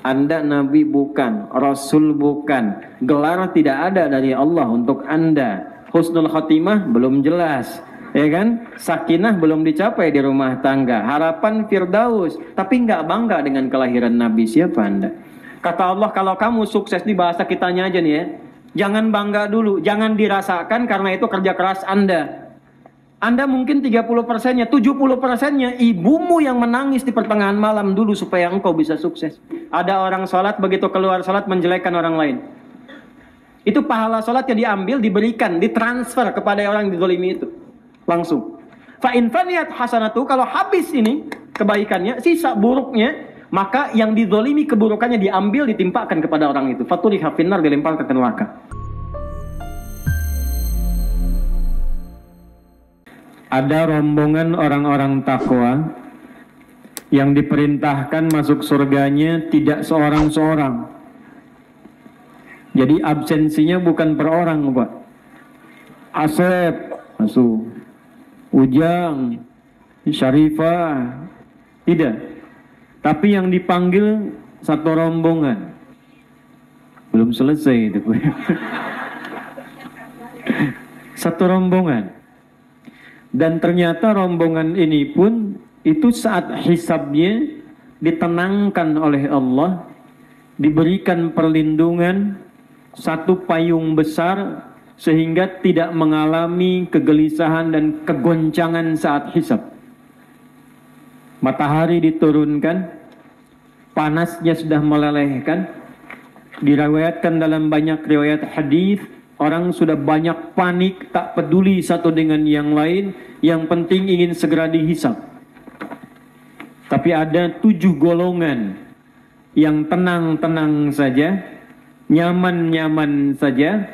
Anda Nabi bukan, Rasul bukan, gelar tidak ada dari Allah untuk Anda. Husnul khotimah belum jelas, ya kan? Sakinah belum dicapai di rumah tangga. Harapan Firdaus, tapi nggak bangga dengan kelahiran Nabi. Siapa Anda? Kata Allah, kalau kamu sukses, di bahasa kitanya aja nih ya, jangan bangga dulu, jangan dirasakan karena itu kerja keras Anda. Anda mungkin 30%-nya, 70%-nya ibumu yang menangis di pertengahan malam dulu supaya engkau bisa sukses. Ada orang sholat, begitu keluar sholat menjelekkan orang lain. Itu pahala sholatnya diambil, diberikan, ditransfer kepada orang yang dizalimi itu. Langsung. Fa'in faniyat hasanatu, kalau habis ini kebaikannya, sisa buruknya, maka yang dizalimi keburukannya diambil, ditimpakan kepada orang itu. Faturiha finnar, dilemparkan ke neraka. Ada rombongan orang-orang takwa yang diperintahkan masuk surganya tidak seorang-seorang. Jadi absensinya bukan per orang, Pak. Asep masuk, Ujang, Syarifah, tidak. Tapi yang dipanggil satu rombongan. Belum selesai itu. Satu rombongan. Dan ternyata rombongan ini pun itu saat hisabnya ditenangkan oleh Allah, diberikan perlindungan, satu payung besar sehingga tidak mengalami kegelisahan dan kegoncangan saat hisab. Matahari diturunkan, panasnya sudah melelehkan. Diriwayatkan dalam banyak riwayat hadis, orang sudah banyak panik, tak peduli satu dengan yang lain, yang penting ingin segera dihisab. Tapi ada 7 golongan yang tenang-tenang saja, nyaman-nyaman saja,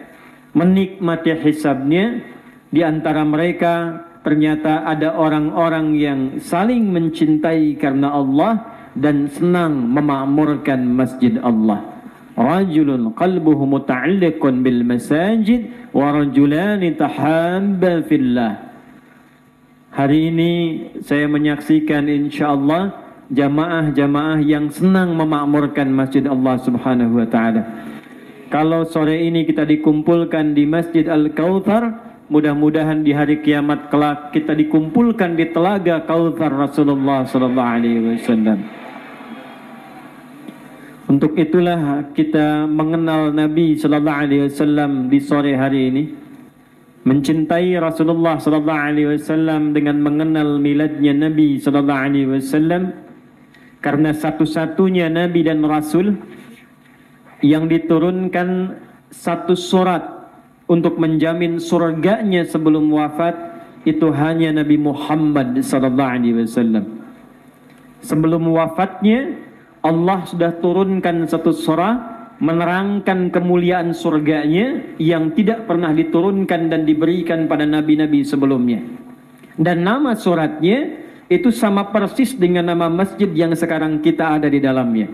menikmati hisabnya. Di antara mereka ternyata ada orang-orang yang saling mencintai karena Allah dan senang memakmurkan masjid Allah. Rajulun qalbuhu muta'alliqun bil masajid wa rajulani tahabba fillah. Hari ini saya menyaksikan insyaallah jamaah-jamaah yang senang memakmurkan masjid Allah Subhanahu wa taala. Kalau sore ini kita dikumpulkan di Masjid Al-Kautsar, mudah-mudahan di hari kiamat kelak kita dikumpulkan di telaga Kautsar Rasulullah sallallahu alaihi wasallam. Untuk itulah kita mengenal Nabi sallallahu alaihi wasallam di sore hari ini. Mencintai Rasulullah sallallahu alaihi wasallam dengan mengenal miladnya Nabi sallallahu alaihi wasallam, karena satu-satunya nabi dan rasul yang diturunkan satu surat untuk menjamin surganya sebelum wafat itu hanya Nabi Muhammad sallallahu alaihi wasallam. Sebelum wafatnya Allah sudah turunkan satu surah menerangkan kemuliaan surganya yang tidak pernah diturunkan dan diberikan pada nabi-nabi sebelumnya. Dan nama suratnya itu sama persis dengan nama masjid yang sekarang kita ada di dalamnya.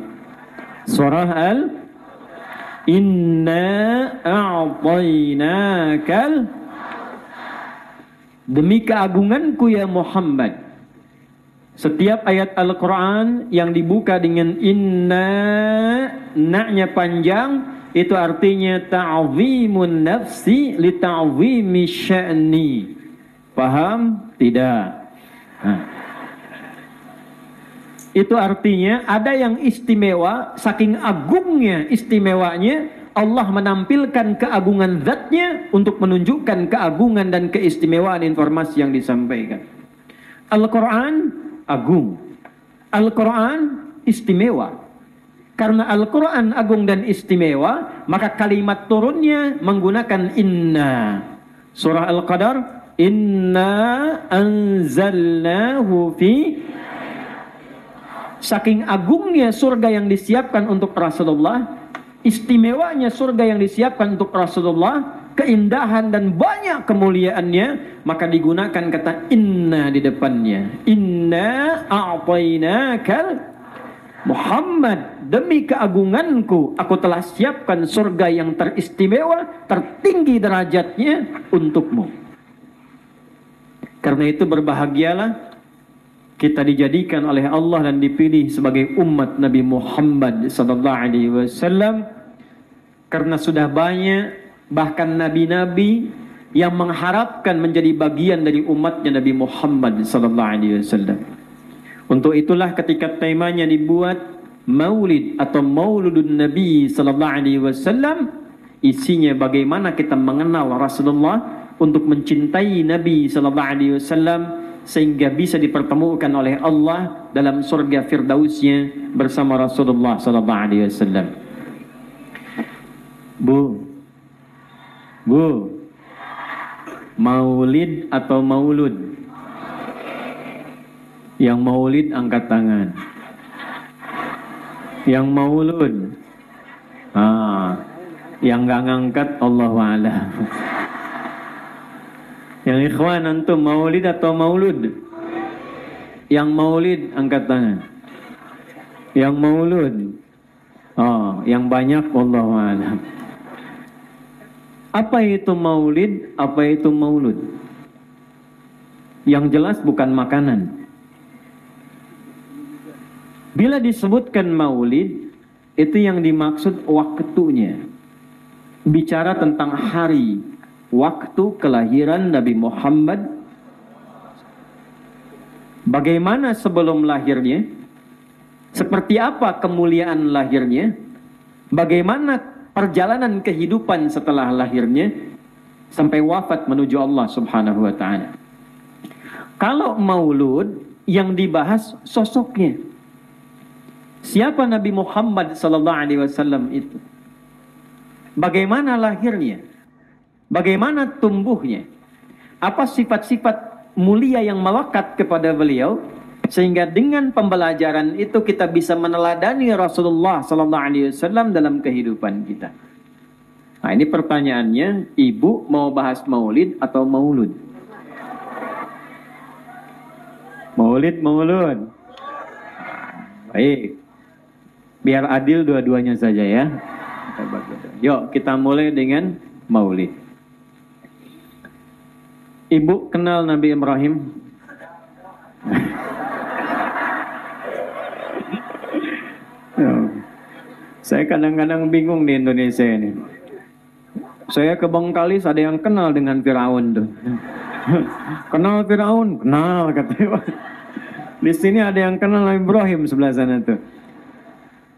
Surah Al Inna a'tainakal, demi keagunganku ya Muhammad. Setiap ayat Al-Quran yang dibuka dengan inna, na-nya panjang, itu artinya ta'zimun nafsi li ta'zimi sya'ni. Paham? Tidak. Itu artinya ada yang istimewa, saking agungnya istimewanya, Allah menampilkan keagungan zatnya untuk menunjukkan keagungan dan keistimewaan informasi yang disampaikan. Al-Quran agung, Al-Quran istimewa. Karena Al-Quran agung dan istimewa, maka kalimat turunnya menggunakan inna. Surah Al-Qadar, inna anzalnahu fi. Saking agungnya surga yang disiapkan untuk Rasulullah, istimewanya surga yang disiapkan untuk Rasulullah, keindahan dan banyak kemuliaannya, maka digunakan kata inna di depannya. Inna a'tainakal Muhammad, demi keagunganku aku telah siapkan surga yang teristimewa, tertinggi derajatnya untukmu. Karena itu berbahagialah kita dijadikan oleh Allah dan dipilih sebagai umat Nabi Muhammad sallallahu alaihi wasallam karena sudah banyak bahkan nabi-nabi yang mengharapkan menjadi bagian dari umatnya Nabi Muhammad sallallahu alaihi wasallam. Untuk itulah ketika temanya dibuat Maulid atau Mauludun Nabi sallallahu alaihi wasallam, isinya bagaimana kita mengenal Rasulullah untuk mencintai Nabi sallallahu alaihi wasallam sehingga bisa dipertemukan oleh Allah dalam surga Firdausnya bersama Rasulullah sallallahu alaihi wasallam. Bu, Maulid atau Maulud? Yang Maulid angkat tangan. Yang Maulud? Yang nggak ngangkat Allahu a'lam. Yang ikhwan antum Maulid atau Maulud? Yang Maulid angkat tangan. Yang Maulud? Yang banyak Allahu a'lam. Apa itu Maulid? Apa itu Maulud? Yang jelas bukan makanan. Bila disebutkan Maulid, itu yang dimaksud waktunya. Bicara tentang hari, waktu kelahiran Nabi Muhammad. Bagaimana sebelum lahirnya? Seperti apa kemuliaan lahirnya? Bagaimana perjalanan kehidupan setelah lahirnya sampai wafat menuju Allah Subhanahu wa taala. Kalau Maulud yang dibahas sosoknya. Siapa Nabi Muhammad sallallahu alaihi wasallam itu? Bagaimana lahirnya? Bagaimana tumbuhnya? Apa sifat-sifat mulia yang melekat kepada beliau sehingga dengan pembelajaran itu kita bisa meneladani Rasulullah sallallahu alaihi wasallam dalam kehidupan kita. Nah, ini pertanyaannya, Ibu mau bahas Maulid atau Maulud? Maulud. Baik. Biar adil dua-duanya saja ya. Yuk kita mulai dengan Maulid. Ibu kenal Nabi Ibrahim? Saya kadang-kadang bingung di Indonesia ini. Saya ke Bengkalis ada yang kenal dengan Firaun tuh. Kenal Firaun? Kenal katanya. Di sini ada yang kenal Nabi Ibrahim sebelah sana tuh.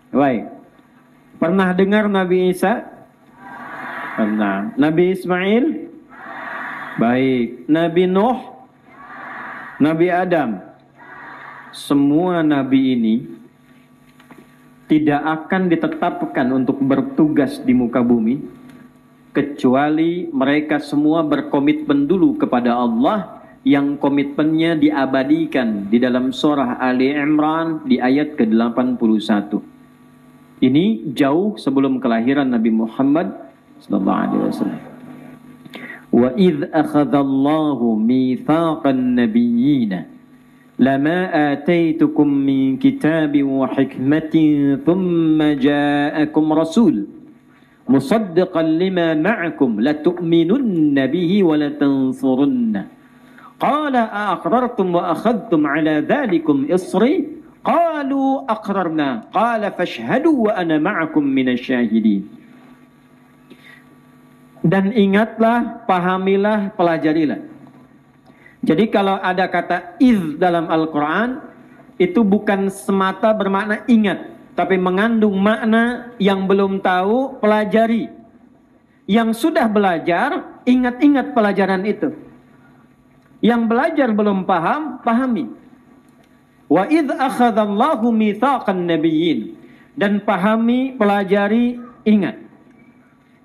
Baik. Pernah dengar Nabi Isa? Pernah. Nabi Ismail? Baik. Nabi Nuh? Nabi Adam? Semua nabi ini tidak akan ditetapkan untuk bertugas di muka bumi kecuali mereka semua berkomitmen dulu kepada Allah yang komitmennya diabadikan di dalam surah Ali Imran di ayat ke-81. Ini jauh sebelum kelahiran Nabi Muhammad sallallahu alaihi wasallam. Wa idz akhadallahu mitsaqan nabiyyina lama ataitukum min kitabin wa hikmatin thumma ja'akum rasul musaddiqan lima ma'akum latu'minunna bihi wa latansurunna qala a'aqrartum wa akhadtum ala dhalikum isri qalu aqrarna qala fashhadu wa ana ma'akum minasyahidin. Dan ingatlah, pahamilah, pelajarilah. Jadi kalau ada kata iz dalam Al-Quran, itu bukan semata bermakna ingat, tapi mengandung makna yang belum tahu, pelajari. Yang sudah belajar, ingat-ingat pelajaran itu. Yang belajar belum paham, pahami. Wa idz akhadallahu mitsaqan nabiyyin. Dan pahami, pelajari, ingat.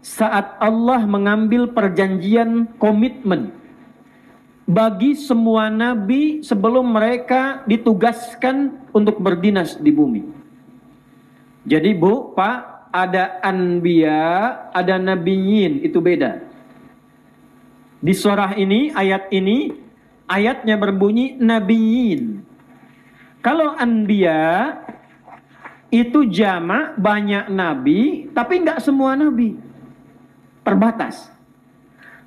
Saat Allah mengambil perjanjian komitmen bagi semua nabi sebelum mereka ditugaskan untuk berdinas di bumi. Jadi Bu, Pak, ada anbiya, ada nabiyyin, itu beda. Di surah ini, ayatnya berbunyi nabiyyin. Kalau anbiya itu jamak, banyak nabi, tapi nggak semua nabi. Terbatas.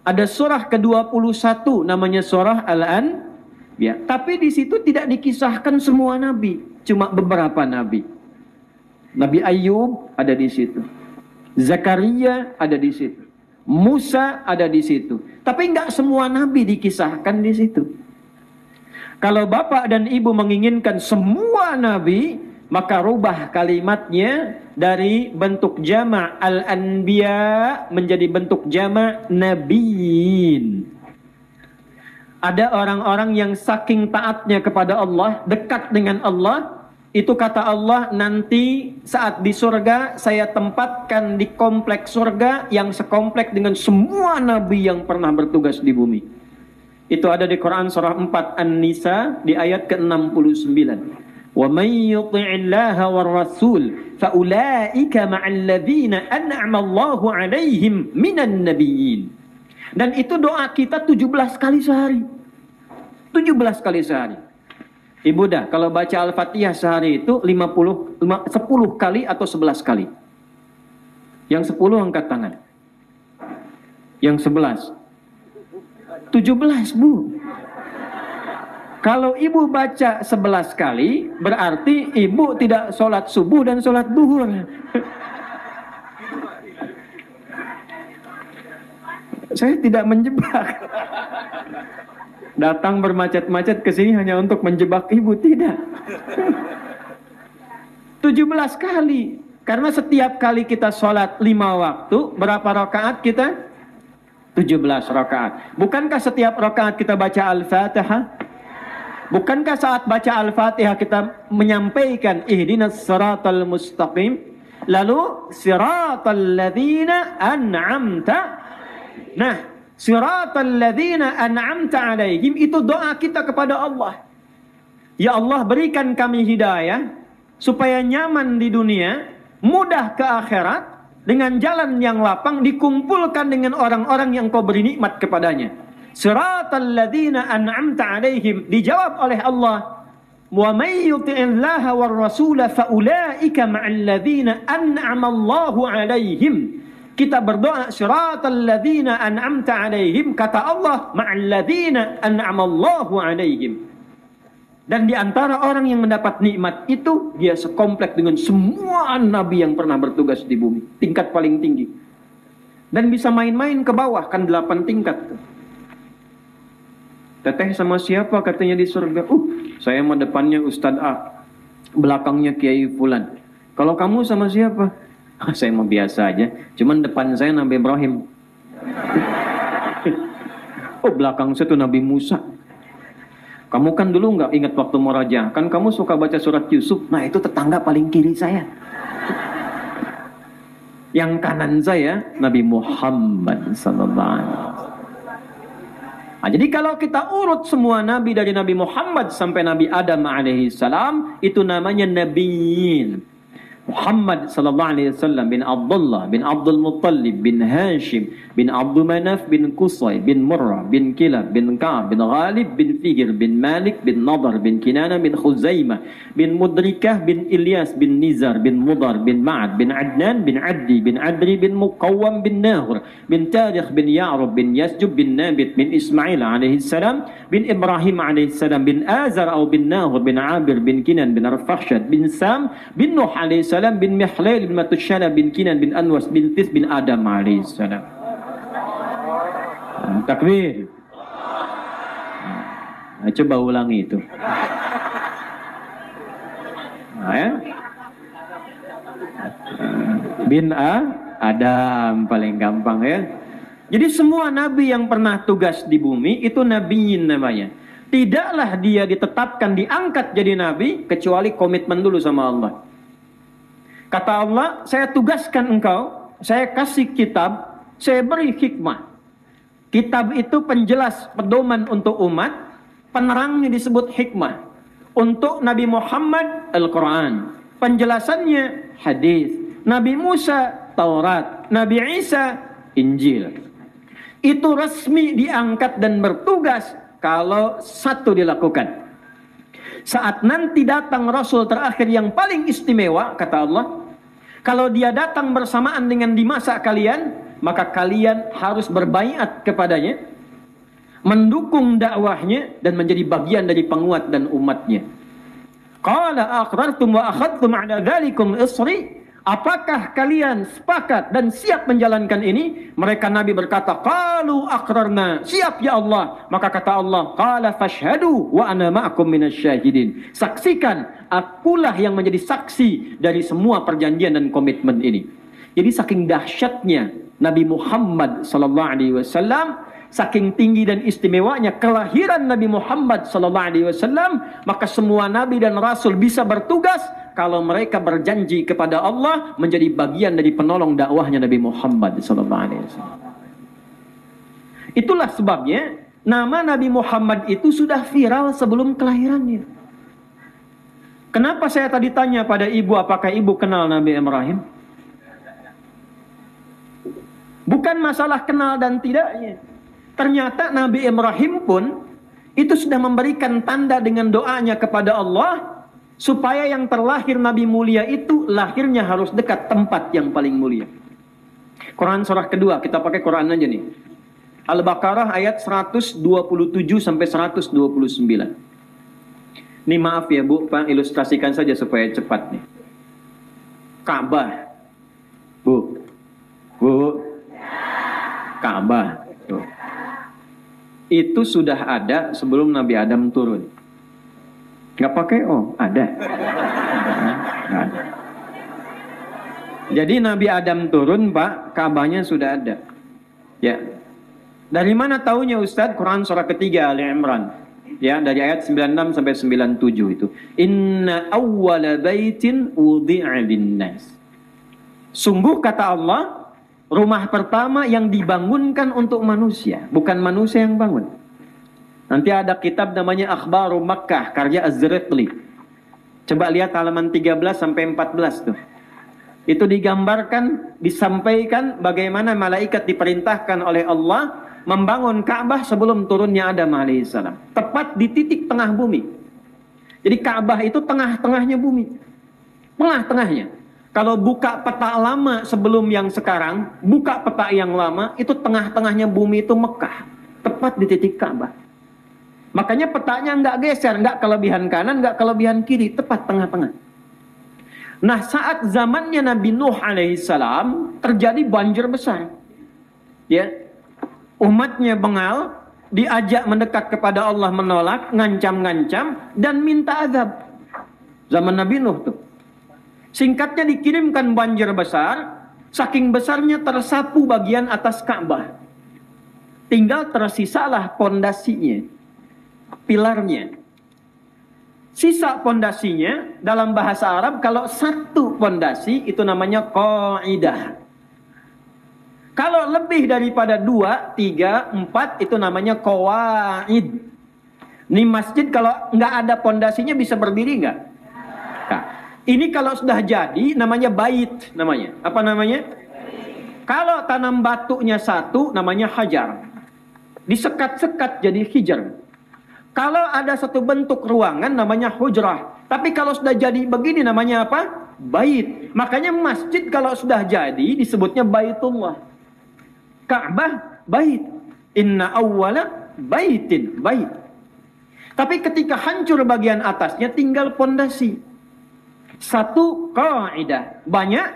Ada surah ke-21 namanya surah Ya, tapi di situ tidak dikisahkan semua nabi, cuma beberapa nabi. Nabi Ayub ada di situ. Zakaria ada di situ. Musa ada di situ. Tapi enggak semua nabi dikisahkan di situ. Kalau bapak dan ibu menginginkan semua nabi, maka rubah kalimatnya dari bentuk jama' al-anbiya menjadi bentuk jama' nabiyin. Ada orang-orang yang saking taatnya kepada Allah, dekat dengan Allah, itu kata Allah, nanti saat di surga saya tempatkan di kompleks surga yang sekompleks dengan semua nabi yang pernah bertugas di bumi. Itu ada di Quran surah 4 An-Nisa di ayat ke-69. Wa may yuti'illaha war rasul fa ulaika ma'al ladzina an'ama Allahu 'alaihim minan nabiyyin. Dan itu doa kita 17 kali sehari. 17 kali sehari. Ibu dah, kalau baca Al-Fatihah sehari itu 10 kali atau 11 kali? Yang 10 angkat tangan. Yang 11? 17, Bu. Kalau ibu baca 11 kali, berarti ibu tidak sholat subuh dan sholat duhur. Saya tidak menjebak. Datang bermacet-macet ke sini hanya untuk menjebak ibu, tidak. 17 kali. Karena setiap kali kita sholat 5 waktu, berapa rakaat kita? 17 rakaat. Bukankah setiap rakaat kita baca Al-Fatihah? Bukankah saat baca Al-Fatihah kita menyampaikan ihdinas siratal mustaqim? Lalu siratal ladzina an'amta. Nah, siratal ladzina an'amta alaihim itu doa kita kepada Allah. Ya Allah, berikan kami hidayah supaya nyaman di dunia, mudah ke akhirat, dengan jalan yang lapang dikumpulkan dengan orang-orang yang kau beri nikmat kepadanya. Siratal ladzina an'amta alaihim dijawab oleh Allah, wa may yuti'illaha war rasula fa ulaika ma'al ladzina an'ama Allahu alaihim. Kita berdoa siratal ladzina an'amta alaihim, kata Allah ma'al ladzina an'ama Allahu alaihim. Dan di antara orang yang mendapat nikmat itu, dia sekomplek dengan semua nabi yang pernah bertugas di bumi. Tingkat paling tinggi. Dan bisa main-main ke bawah, kan 8 tingkat. Teteh sama siapa katanya di surga? Saya mau depannya Ustadz A, belakangnya Kiai Fulan. Kalau kamu sama siapa? Saya mau biasa aja, cuman depan saya Nabi Ibrahim. Belakang saya tuh Nabi Musa. Kamu kan dulu nggak ingat waktu Murajaah, kan kamu suka baca surat Yusuf. Nah itu tetangga paling kiri saya. Yang kanan saya Nabi Muhammad sallallahu alaihi wasallam. Nah, jadi kalau kita urut semua nabi dari Nabi Muhammad sampai Nabi Adam alaihi salam, itu namanya nabiyin. Muhammad sallallahu alaihi wasallam bin Abdullah bin Abdul Muttalib bin Hashim bin Abdul Manaf bin Qusay bin Murrah bin Kilab bin Ka'ab bin Ghalib bin Fihir bin Malik bin Nadar bin Kinana bin Khuzaimah bin Mudrikah bin Ilyas bin Nizar bin Mudar bin Ma'ad bin Adnan bin Addi bin Adri bin Muqawwam bin Nahur bin Tarikh bin Ya'rub bin Yasjub bin Nabit bin Ismail alaihi salam bin Ibrahim alaihi salam bin Azar atau bin Nahur bin Abir bin Kinan bin Arfakhshad bin Sam bin Nuh alaihi salam bin Mihlail bin Matushana bin Kinan bin Anwas bin Tis bin Adam alaihissalam. Takbir. Nah, coba ulangi itu. Nah, ya. Bin Adam paling gampang ya. Jadi semua nabi yang pernah tugas di bumi itu nabiyin namanya. Tidaklah dia ditetapkan diangkat jadi nabi kecuali komitmen dulu sama Allah. Kata Allah, saya tugaskan engkau, saya kasih kitab, saya beri hikmah. Kitab itu penjelas pedoman untuk umat, penerangnya disebut hikmah. Untuk Nabi Muhammad, Al-Quran. Penjelasannya, hadis. Nabi Musa, Taurat. Nabi Isa, Injil. Itu resmi diangkat dan bertugas kalau satu dilakukan. Saat nanti datang Rasul terakhir yang paling istimewa, kata Allah, kalau dia datang bersamaan dengan di masa kalian, maka kalian harus berbaiat kepadanya. mendukung dakwahnya dan menjadi bagian dari penguat dan umatnya. Qala aqrartum wa akhadtum ala dzalikum isri? Apakah kalian sepakat dan siap menjalankan ini? Mereka Nabi berkata, qalu aqrarna, siap ya Allah. Maka kata Allah, qala fashhadu wa ana ma'akum minasyahidin. Saksikan, akulah yang menjadi saksi dari semua perjanjian dan komitmen ini. Jadi saking dahsyatnya Nabi Muhammad sallallahu alaihi wasallam, saking tinggi dan istimewanya kelahiran Nabi Muhammad sallallahu alaihi wasallam, maka semua nabi dan rasul bisa bertugas kalau mereka berjanji kepada Allah menjadi bagian dari penolong dakwahnya Nabi Muhammad sallallahu alaihi wasallam. Itulah sebabnya nama Nabi Muhammad itu sudah viral sebelum kelahirannya. Kenapa saya tadi tanya pada ibu apakah ibu kenal Nabi Ibrahim? Bukan masalah kenal dan tidaknya. Ternyata Nabi Ibrahim pun itu sudah memberikan tanda dengan doanya kepada Allah supaya yang terlahir Nabi mulia itu lahirnya harus dekat tempat yang paling mulia. Quran surah kedua, kita pakai Quran aja nih. Al-Baqarah ayat 127 sampai 129. Ini maaf ya Bu, Pak, ilustrasikan saja supaya cepat nih. Ka'bah. Bu. Ka'bah. Tuh. Itu sudah ada sebelum Nabi Adam turun. Nggak pakai ada. Ada. Jadi Nabi Adam turun, Pak, Ka'bahnya sudah ada. Ya. Dari mana taunya Ustadz? Quran surah ketiga Ali Imran. Ya, dari ayat 96 sampai 97 itu. Inna awwala baitin wudi'a linnas. Sungguh kata Allah, rumah pertama yang dibangunkan untuk manusia, bukan manusia yang bangun. Nanti ada kitab namanya Akhbaru Makkah, karya Az-Zirqli. Coba lihat halaman 13 sampai 14 tuh. Itu digambarkan, disampaikan bagaimana malaikat diperintahkan oleh Allah membangun Ka'bah sebelum turunnya Adam alaihissalam. Tepat di titik tengah bumi. Jadi Ka'bah itu tengah-tengahnya bumi. Tengah-tengahnya. Kalau buka peta lama sebelum yang sekarang, buka peta yang lama, itu tengah-tengahnya bumi itu Mekah. Tepat di titik Ka'bah. Makanya petanya nggak geser, nggak kelebihan kanan, nggak kelebihan kiri, tepat tengah-tengah. Nah, saat zamannya Nabi Nuh alaihissalam, terjadi banjir besar. Ya, umatnya bengal, diajak mendekat kepada Allah menolak, ngancam-ngancam, dan minta azab. Zaman Nabi Nuh tuh. Singkatnya dikirimkan banjir besar, saking besarnya tersapu bagian atas Ka'bah. Tinggal tersisalah pondasinya, pilarnya. Sisa pondasinya dalam bahasa Arab kalau satu pondasi itu namanya qaidah. Kalau lebih daripada 2, 3, 4 itu namanya qawaid. Ini masjid kalau nggak ada pondasinya bisa berdiri nggak? Nah, ini kalau sudah jadi namanya bait namanya. Apa namanya? Kalau tanam batunya satu namanya hajar. Disekat-sekat jadi hijar. Kalau ada satu bentuk ruangan namanya hujrah. Tapi kalau sudah jadi begini namanya apa? Bait. Makanya masjid kalau sudah jadi disebutnya baitullah. Ka'bah bait. Inna awwala baitin bait. Tapi ketika hancur bagian atasnya tinggal pondasi. Satu qaidah, banyak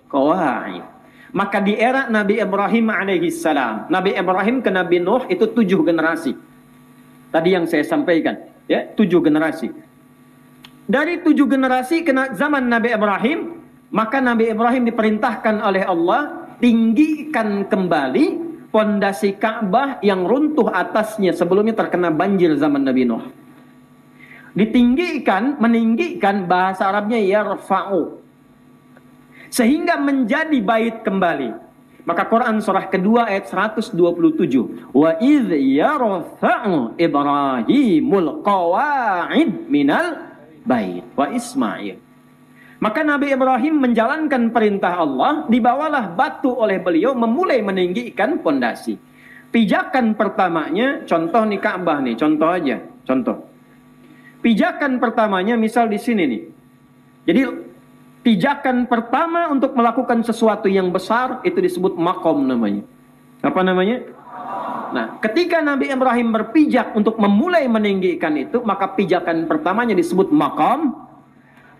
qawaid. Maka di era Nabi Ibrahim alaihissalam, Nabi Ibrahim ke Nabi Nuh itu 7 generasi. Tadi yang saya sampaikan, ya, 7 generasi. Dari 7 generasi ke zaman Nabi Ibrahim, maka Nabi Ibrahim diperintahkan oleh Allah tinggikan kembali pondasi Ka'bah yang runtuh atasnya sebelumnya terkena banjir zaman Nabi Nuh. Ditinggikan, meninggikan, bahasa Arabnya yarfa'u, sehingga menjadi bait kembali. Maka Quran surah kedua ayat 127. Wa idh yarfa'u Ibrahimul qawa'id minal bait wa Ismail. Maka Nabi Ibrahim menjalankan perintah Allah, dibawalah batu oleh beliau memulai meninggikan pondasi. Pijakan pertamanya, contoh nih Ka'bah nih, contoh aja, contoh. Pijakan pertamanya misal di sini nih. Jadi pijakan pertama untuk melakukan sesuatu yang besar itu disebut makom namanya. Apa namanya? Nah, ketika Nabi Ibrahim berpijak untuk memulai meninggikan itu, maka pijakan pertamanya disebut maqam.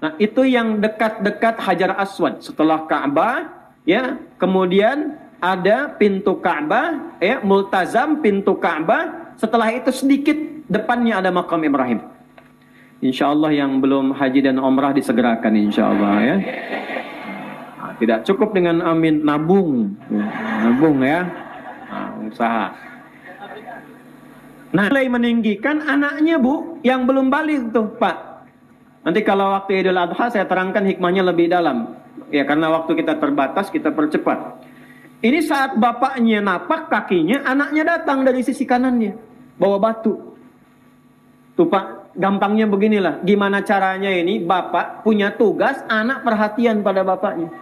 Nah, itu yang dekat-dekat Hajar Aswad setelah Ka'bah, ya. Kemudian ada pintu Ka'bah, ya, multazam pintu Ka'bah. Setelah itu sedikit depannya ada maqam Ibrahim. Insya Allah yang belum haji dan umrah disegerakan, insya Allah, ya. Nah, tidak cukup dengan amin, nabung ya. Nah, usaha. Nah, mulai meninggikan anaknya, Bu, yang belum balik tuh, Pak. Nanti kalau waktu Idul Adha saya terangkan hikmahnya lebih dalam. Ya, karena waktu kita terbatas, kita percepat. Ini saat bapaknya napak kakinya, anaknya datang dari sisi kanannya, bawa batu. Tuh, Pak, gampangnya beginilah. Gimana caranya ini? Bapak punya tugas, anak perhatian pada bapaknya.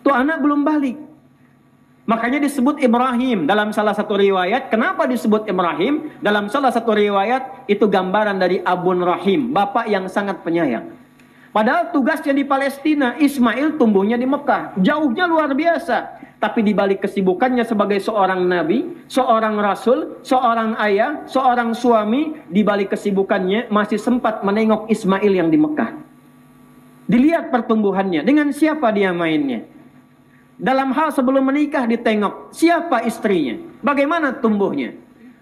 Tuh anak belum balik. Makanya disebut Ibrahim dalam salah satu riwayat. Kenapa disebut Ibrahim? Dalam salah satu riwayat itu gambaran dari Abun Rahim, bapak yang sangat penyayang. Padahal tugasnya di Palestina, Ismail tumbuhnya di Mekah, jauhnya luar biasa. Tapi di balik kesibukannya sebagai seorang nabi, seorang rasul, seorang ayah, seorang suami, di balik kesibukannya masih sempat menengok Ismail yang di Mekah. Dilihat pertumbuhannya, dengan siapa dia mainnya. Dalam hal sebelum menikah ditengok siapa istrinya, bagaimana tumbuhnya.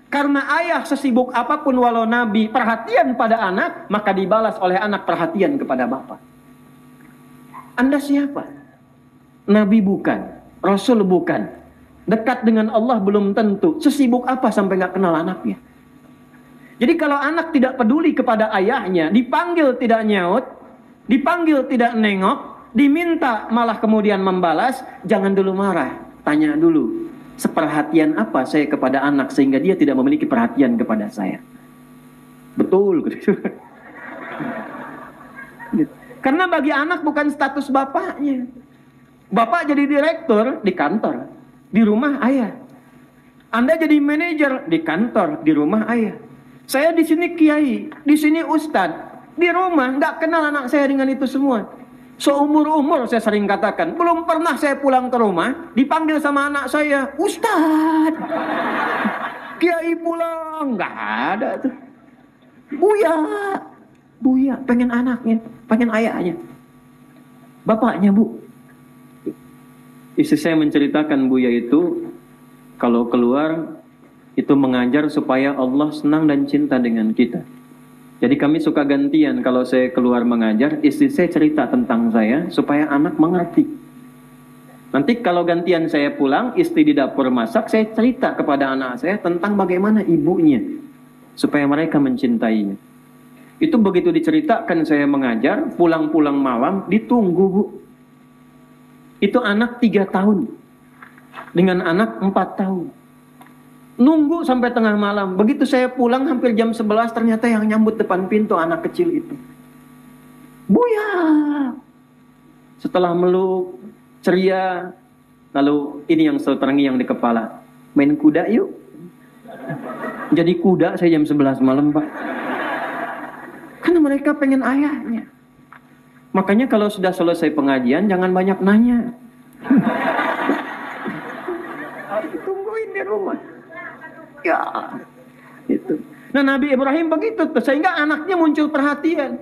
Karena ayah sesibuk apapun walau nabi perhatian pada anak, maka dibalas oleh anak perhatian kepada bapak. Anda siapa? Nabi bukan, rasul bukan, dekat dengan Allah belum tentu. Sesibuk apa sampai nggak kenal anaknya? Jadi kalau anak tidak peduli kepada ayahnya, dipanggil tidak nyaut, dipanggil tidak nengok, diminta malah kemudian membalas, jangan dulu marah, tanya dulu, seperhatian apa saya kepada anak sehingga dia tidak memiliki perhatian kepada saya. Betul. Karena bagi anak bukan status bapaknya. Bapak jadi direktur di kantor, di rumah ayah. Anda jadi manajer di kantor, di rumah ayah. Saya di sini kiai, di sini ustadz, di rumah nggak kenal anak saya dengan itu semua. Seumur-umur saya sering katakan, belum pernah saya pulang ke rumah dipanggil sama anak saya, Ustadz, kiai pulang, nggak ada tuh. Buya, pengen anaknya, pengen ayahnya, bapaknya, Bu. Istri saya menceritakan Buya itu kalau keluar itu mengajar supaya Allah senang dan cinta dengan kita. Jadi kami suka gantian, kalau saya keluar mengajar, istri saya cerita tentang saya, supaya anak mengerti. Nanti kalau gantian saya pulang, istri di dapur masak, saya cerita kepada anak saya tentang bagaimana ibunya, supaya mereka mencintainya. Itu begitu diceritakan saya mengajar, pulang-pulang malam, ditunggu, Bu. Itu anak 3 tahun, dengan anak 4 tahun. Nunggu sampai tengah malam. Begitu saya pulang hampir jam 11, ternyata yang nyambut depan pintu anak kecil itu. Buya. Setelah meluk, ceria. Lalu ini yang terangi yang di kepala. Main kuda yuk. Jadi kuda saya jam 11 malam, Pak. Karena mereka pengen ayahnya. Makanya kalau sudah selesai pengajian, jangan banyak nanya. Tungguin di rumah. Ya, itu. Nah, Nabi Ibrahim begitu tuh, sehingga anaknya muncul perhatian.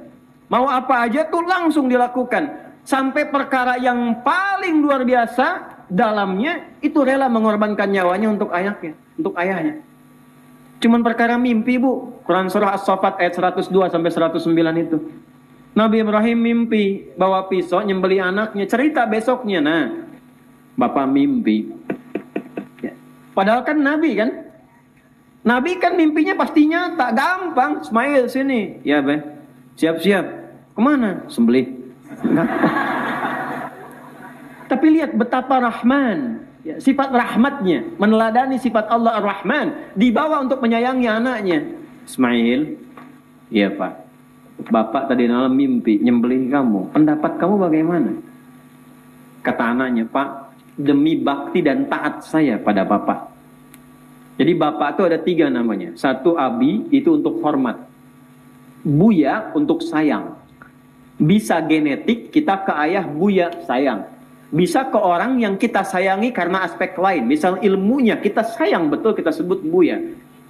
Mau apa aja tuh langsung dilakukan. Sampai perkara yang paling luar biasa dalamnya itu rela mengorbankan nyawanya untuk anaknya, untuk ayahnya. Cuman perkara mimpi, Bu. Quran surah As-Saffat ayat 102 sampai 109 itu. Nabi Ibrahim mimpi bawa pisau nyembeli anaknya, cerita besoknya. Nah, Bapak mimpi. Ya. Padahal kan Nabi kan? Nabi kan mimpinya pastinya tak gampang. Ismail sini. Ya, Be. Siap-siap. Kemana? Sembelih. Tapi lihat betapa Rahman. Ya, sifat rahmatnya. Meneladani sifat Allah Ar-Rahman. Dibawa untuk menyayangi anaknya. Ismail. Iya, Pak. Bapak tadi malam mimpi nyembelih kamu. Pendapat kamu bagaimana? Kata anaknya, Pak, demi bakti dan taat saya pada Bapak. Jadi bapak itu ada 3 namanya. 1 abi, itu untuk hormat. Buya untuk sayang. Bisa genetik, kita ke ayah buya sayang. Bisa ke orang yang kita sayangi karena aspek lain. Misal ilmunya kita sayang betul, kita sebut Buya.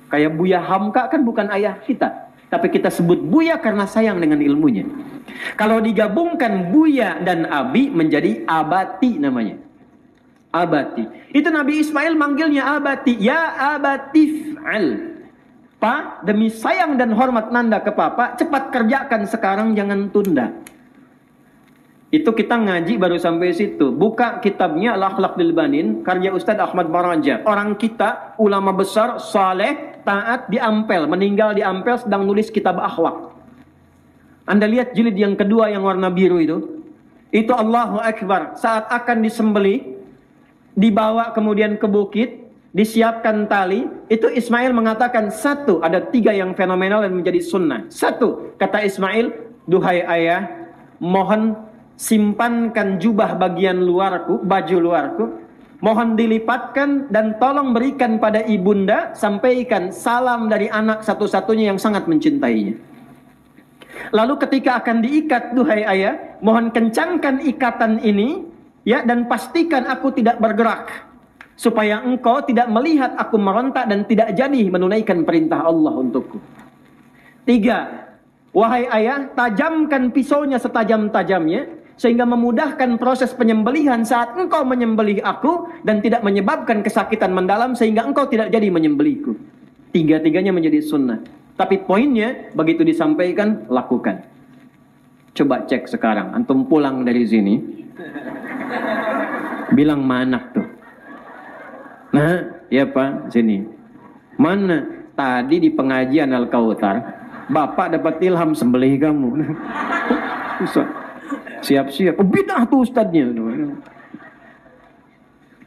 Kayak Buya Hamka kan bukan ayah kita, tapi kita sebut Buya karena sayang dengan ilmunya. Kalau digabungkan Buya dan Abi menjadi Abati namanya. Abati. Itu Nabi Ismail manggilnya Abati. Ya Abatif'al. Pak, demi sayang dan hormat nanda ke papa, cepat kerjakan sekarang, jangan tunda. Itu kita ngaji baru sampai situ. Buka kitabnya Al-Akhlaq Lil Banin, karya Ustadz Ahmad Baraja. Orang kita, ulama besar, saleh, taat di Ampel. Meninggal di Ampel sedang nulis kitab akhlak. Anda lihat jilid yang kedua yang warna biru itu. Itu Allahu Akbar. Saat akan disembelih, dibawa kemudian ke bukit, disiapkan tali. Itu Ismail mengatakan, satu, ada 3 yang fenomenal dan menjadi sunnah. Satu, kata Ismail, duhai ayah, mohon simpankan jubah bagian luarku, baju luarku. Mohon dilipatkan dan tolong berikan pada ibunda, sampaikan salam dari anak satu-satunya yang sangat mencintainya. Lalu ketika akan diikat, duhai ayah, mohon kencangkan ikatan ini, ya, dan pastikan aku tidak bergerak, supaya engkau tidak melihat aku merontak dan tidak jadi menunaikan perintah Allah untukku. 3, wahai ayah, tajamkan pisaunya setajam-tajamnya, sehingga memudahkan proses penyembelihan saat engkau menyembelih aku dan tidak menyebabkan kesakitan mendalam sehingga engkau tidak jadi menyembelihku. 3-tiganya menjadi sunnah. Tapi poinnya, begitu disampaikan, lakukan. Coba cek sekarang, antum pulang dari sini, bilang mana tuh? Nah, ya Pak, sini. Mana? Tadi di pengajian Al-Kautsar, Bapak dapat ilham sembelih kamu. Siap-siap. Oh, bidah tuh ustadznya.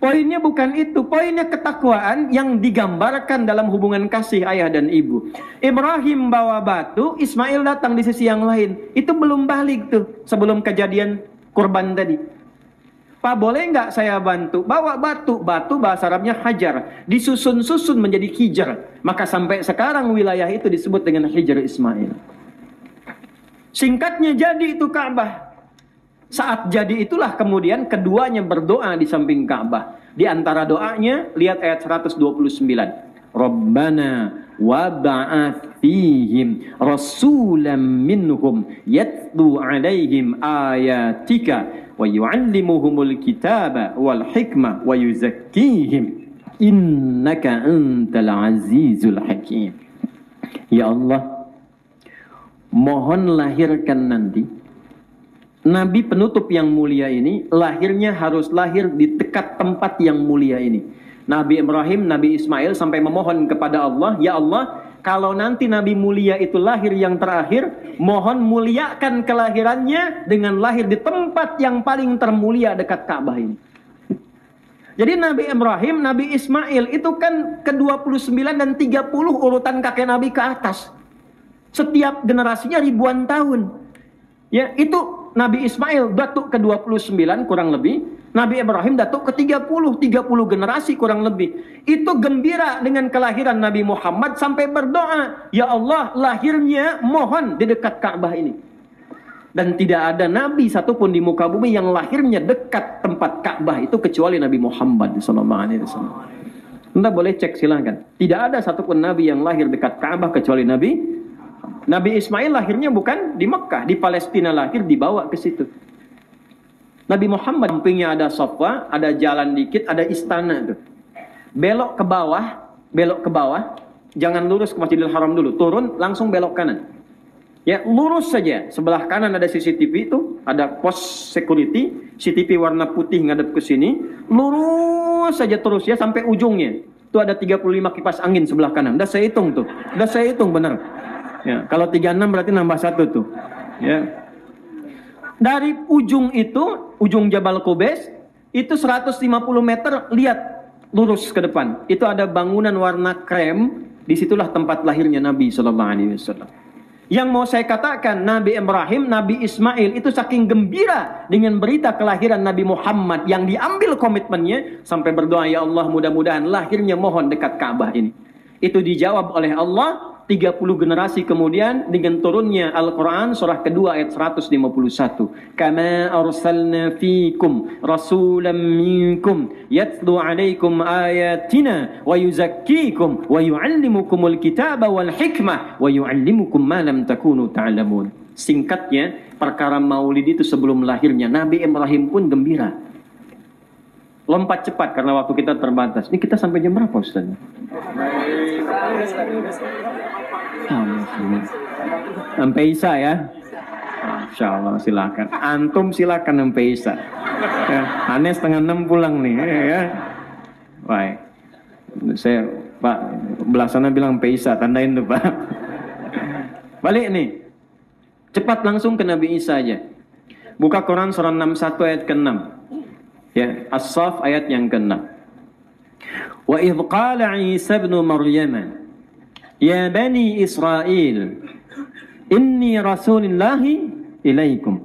Poinnya bukan itu. Poinnya ketakwaan yang digambarkan dalam hubungan kasih ayah dan ibu. Ibrahim bawa batu, Ismail datang di sisi yang lain. Itu belum balik tuh sebelum kejadian kurban tadi. Pak, boleh nggak saya bantu? Bawa batu. Batu bahasa Arabnya hajar. Disusun-susun menjadi hijar. Maka sampai sekarang wilayah itu disebut dengan Hijar Ismail. Singkatnya jadi itu Ka'bah. Saat jadi itulah kemudian keduanya berdoa di samping Ka'bah. Di antara doanya, lihat ayat 129. Rabbana wa ba'ath fihim rasulam minhum yatlu alaihim ayatika wa yu'allimuhumul kitaba wal hikmah wa yuzakkihim innaka antal azizul hakim. Ya Allah, mohon lahirkan nanti Nabi penutup yang mulia ini, lahirnya harus lahir di dekat tempat yang mulia ini. Nabi Ibrahim, Nabi Ismail sampai memohon kepada Allah, ya Allah, kalau nanti Nabi mulia itu lahir yang terakhir, mohon muliakan kelahirannya dengan lahir di tempat yang paling termulia dekat Ka'bah ini. Jadi Nabi Ibrahim, Nabi Ismail itu kan ke-29 dan 30 urutan kakek Nabi ke atas. Setiap generasinya ribuan tahun. Ya, itu Nabi Ismail datuk ke-29 kurang lebih, Nabi Ibrahim datuk ke-30 generasi kurang lebih. Itu gembira dengan kelahiran Nabi Muhammad sampai berdoa, ya Allah, lahirnya mohon di dekat Ka'bah ini. Dan tidak ada nabi satupun di muka bumi yang lahirnya dekat tempat Ka'bah itu kecuali Nabi Muhammad SAW. Anda boleh cek silahkan. Tidak ada satupun nabi yang lahir dekat Ka'bah kecuali Nabi Ismail lahirnya bukan di Mekah, di Palestina lahir, dibawa ke situ. Nabi Muhammad sampingnya ada Safa, ada jalan dikit, ada istana tuh. Belok ke bawah, jangan lurus ke Masjidil Haram dulu, turun langsung belok kanan. Ya, lurus saja. Sebelah kanan ada CCTV itu, ada pos security, CCTV warna putih ngadep ke sini. Lurus saja terus ya sampai ujungnya. Itu ada 35 kipas angin sebelah kanan. Udah saya hitung tuh. Udah saya hitung benar. Ya, kalau 36 berarti nambah 1 tuh. Ya. Dari ujung itu, ujung Jabal Qubais, itu 150 meter, lihat lurus ke depan. Itu ada bangunan warna krem, disitulah tempat lahirnya Nabi SAW. Yang mau saya katakan, Nabi Ibrahim, Nabi Ismail itu saking gembira dengan berita kelahiran Nabi Muhammad yang diambil komitmennya sampai berdoa, ya Allah, mudah-mudahan lahirnya mohon dekat Ka'bah ini. Itu dijawab oleh Allah, 30 generasi kemudian dengan turunnya Al-Quran surah kedua ayat 151. Kama arsalna fikum rasulan minkum yatlu alaikum ayatina wa yuzakkikum wa yuallimukumul kitaba wal hikmah wa yuallimukum ma lam takunu ta'lamun. Singkatnya, perkara maulid itu sebelum lahirnya Nabi Ibrahim pun gembira. Lompat cepat karena waktu kita terbatas. Ini kita sampai jam berapa, Ustaz? Sampai Isya ya. Masya Allah, silakan. Antum silakan sampai Isya. Ya, aneh 5:30 pulang nih. Ya. Baik. Saya Pak belasana bilang sampai Isya, tandain tuh Pak. Balik nih. Cepat langsung ke Nabi Isa aja. Buka Quran surah 61 ayat ke-6. Ya, As-Saff ayat yang ke-6. Wa idh qala Isa ibn Maryam ya bani Israel inni rasulillahi ilaikum.